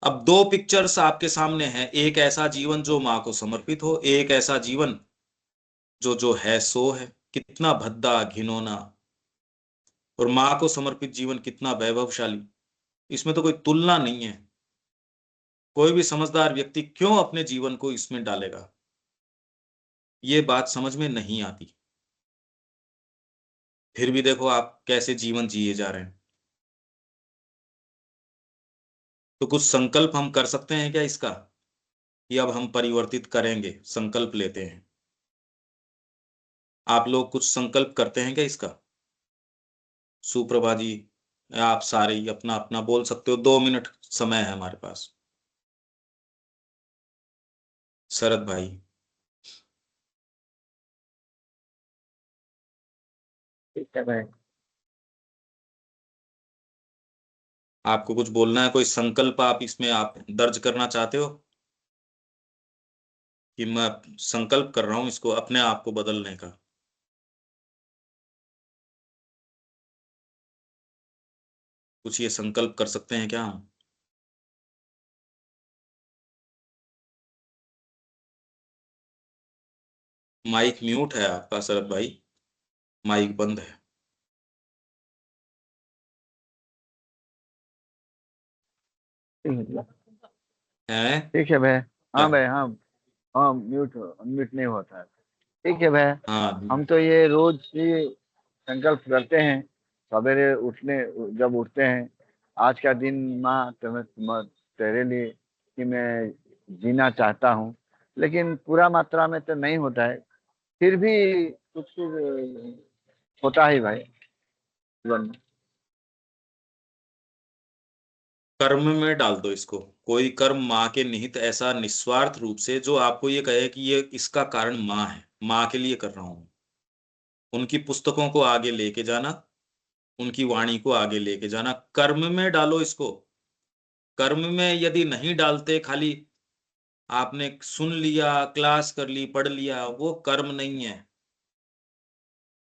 अब दो पिक्चर्स आपके सामने हैं, एक ऐसा जीवन जो मां को समर्पित हो, एक ऐसा जीवन जो है सो है। कितना भद्दा, घिनौना। और मां को समर्पित जीवन कितना वैभवशाली, इसमें तो कोई तुलना नहीं है। कोई भी समझदार व्यक्ति क्यों अपने जीवन को इसमें डालेगा? ये बात समझ में नहीं आती। फिर भी देखो आप कैसे जीवन जिए जा रहे हैं। तो कुछ संकल्प हम कर सकते हैं क्या इसका, कि अब हम परिवर्तित करेंगे? संकल्प लेते हैं। आप लोग कुछ संकल्प करते हैं क्या इसका? सुप्रभा जी, आप सारे ही अपना अपना बोल सकते हो, 2 मिनट समय है हमारे पास। शरद भाई, ठीक है भाई। आपको कुछ बोलना है? कोई संकल्प आप इसमें आप दर्ज करना चाहते हो, कि मैं संकल्प कर रहा हूं इसको अपने आप को बदलने का? कुछ ये संकल्प कर सकते हैं क्या हम? माइक म्यूट है आपका शरद भाई, माइक बंद है। हैं? ठीक है भाई। क्या? हाँ भाई, हाँ। हाँ, म्यूट अनम्यूट नहीं होता है। ठीक है भाई। हाँ। हम तो ये रोज ही संकल्प करते हैं, सवेरे उठने, जब उठते हैं, आज का दिन माँ तेरे लिए कि मैं जीना चाहता हूँ। लेकिन पूरा मात्रा में तो नहीं होता है, फिर भी कुछ कुछ होता है भाई जीवन में। कर्म में डाल दो इसको। कोई कर्म माँ के निहित, ऐसा निस्वार्थ रूप से जो आपको ये कहे कि ये इसका कारण माँ है, माँ के लिए कर रहा हूं। उनकी पुस्तकों को आगे लेके जाना, उनकी वाणी को आगे लेके जाना, कर्म में डालो इसको। कर्म में यदि नहीं डालते, खाली आपने सुन लिया, क्लास कर ली, पढ़ लिया, वो कर्म नहीं है।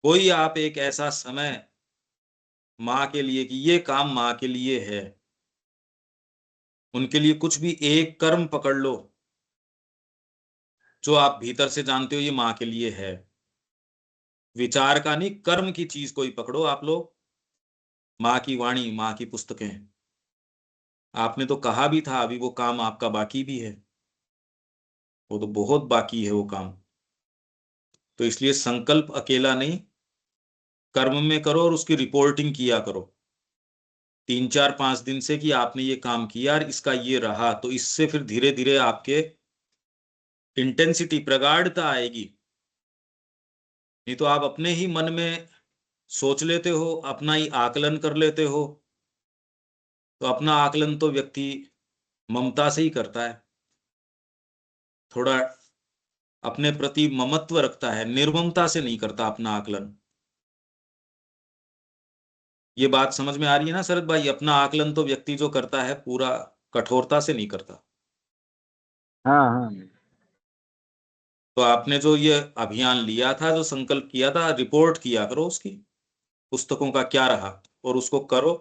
कोई आप एक ऐसा समय माँ के लिए, कि ये काम माँ के लिए है, उनके लिए कुछ भी एक कर्म पकड़ लो जो आप भीतर से जानते हो ये माँ के लिए है। विचार का नहीं, कर्म की चीज कोई पकड़ो आप लोग। माँ की वाणी, माँ की पुस्तकें। आपने तो कहा भी था, अभी वो काम आपका बाकी भी है, वो तो बहुत बाकी है वो काम। तो इसलिए संकल्प अकेला नहीं, कर्म में करो और उसकी रिपोर्टिंग किया करो 3 4 5 दिन से, कि आपने ये काम किया और इसका ये रहा। तो इससे फिर धीरे धीरे आपके इंटेंसिटी, प्रगाढ़ता आएगी। नहीं तो आप अपने ही मन में सोच लेते हो, अपना ही आकलन कर लेते हो। तो अपना आकलन तो व्यक्ति ममता से ही करता है, थोड़ा अपने प्रति ममत्व रखता है, निर्ममता से नहीं करता अपना आकलन। ये बात समझ में आ रही है ना शरद भाई? अपना आकलन तो व्यक्ति जो करता है पूरा कठोरता से नहीं करता। हाँ हाँ। तो आपने जो ये अभियान लिया था, जो संकल्प किया था, रिपोर्ट किया करो उसकी, पुस्तकों का क्या रहा, और उसको करो।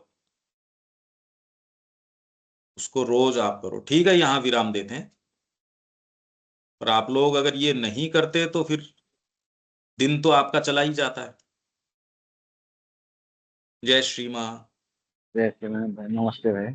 उसको रोज आप करो। ठीक है, यहां विराम देते हैं। पर आप लोग अगर ये नहीं करते तो फिर दिन तो आपका चला ही जाता है। जय श्री मां। जैसे मैं भाई, नमस्ते भाई।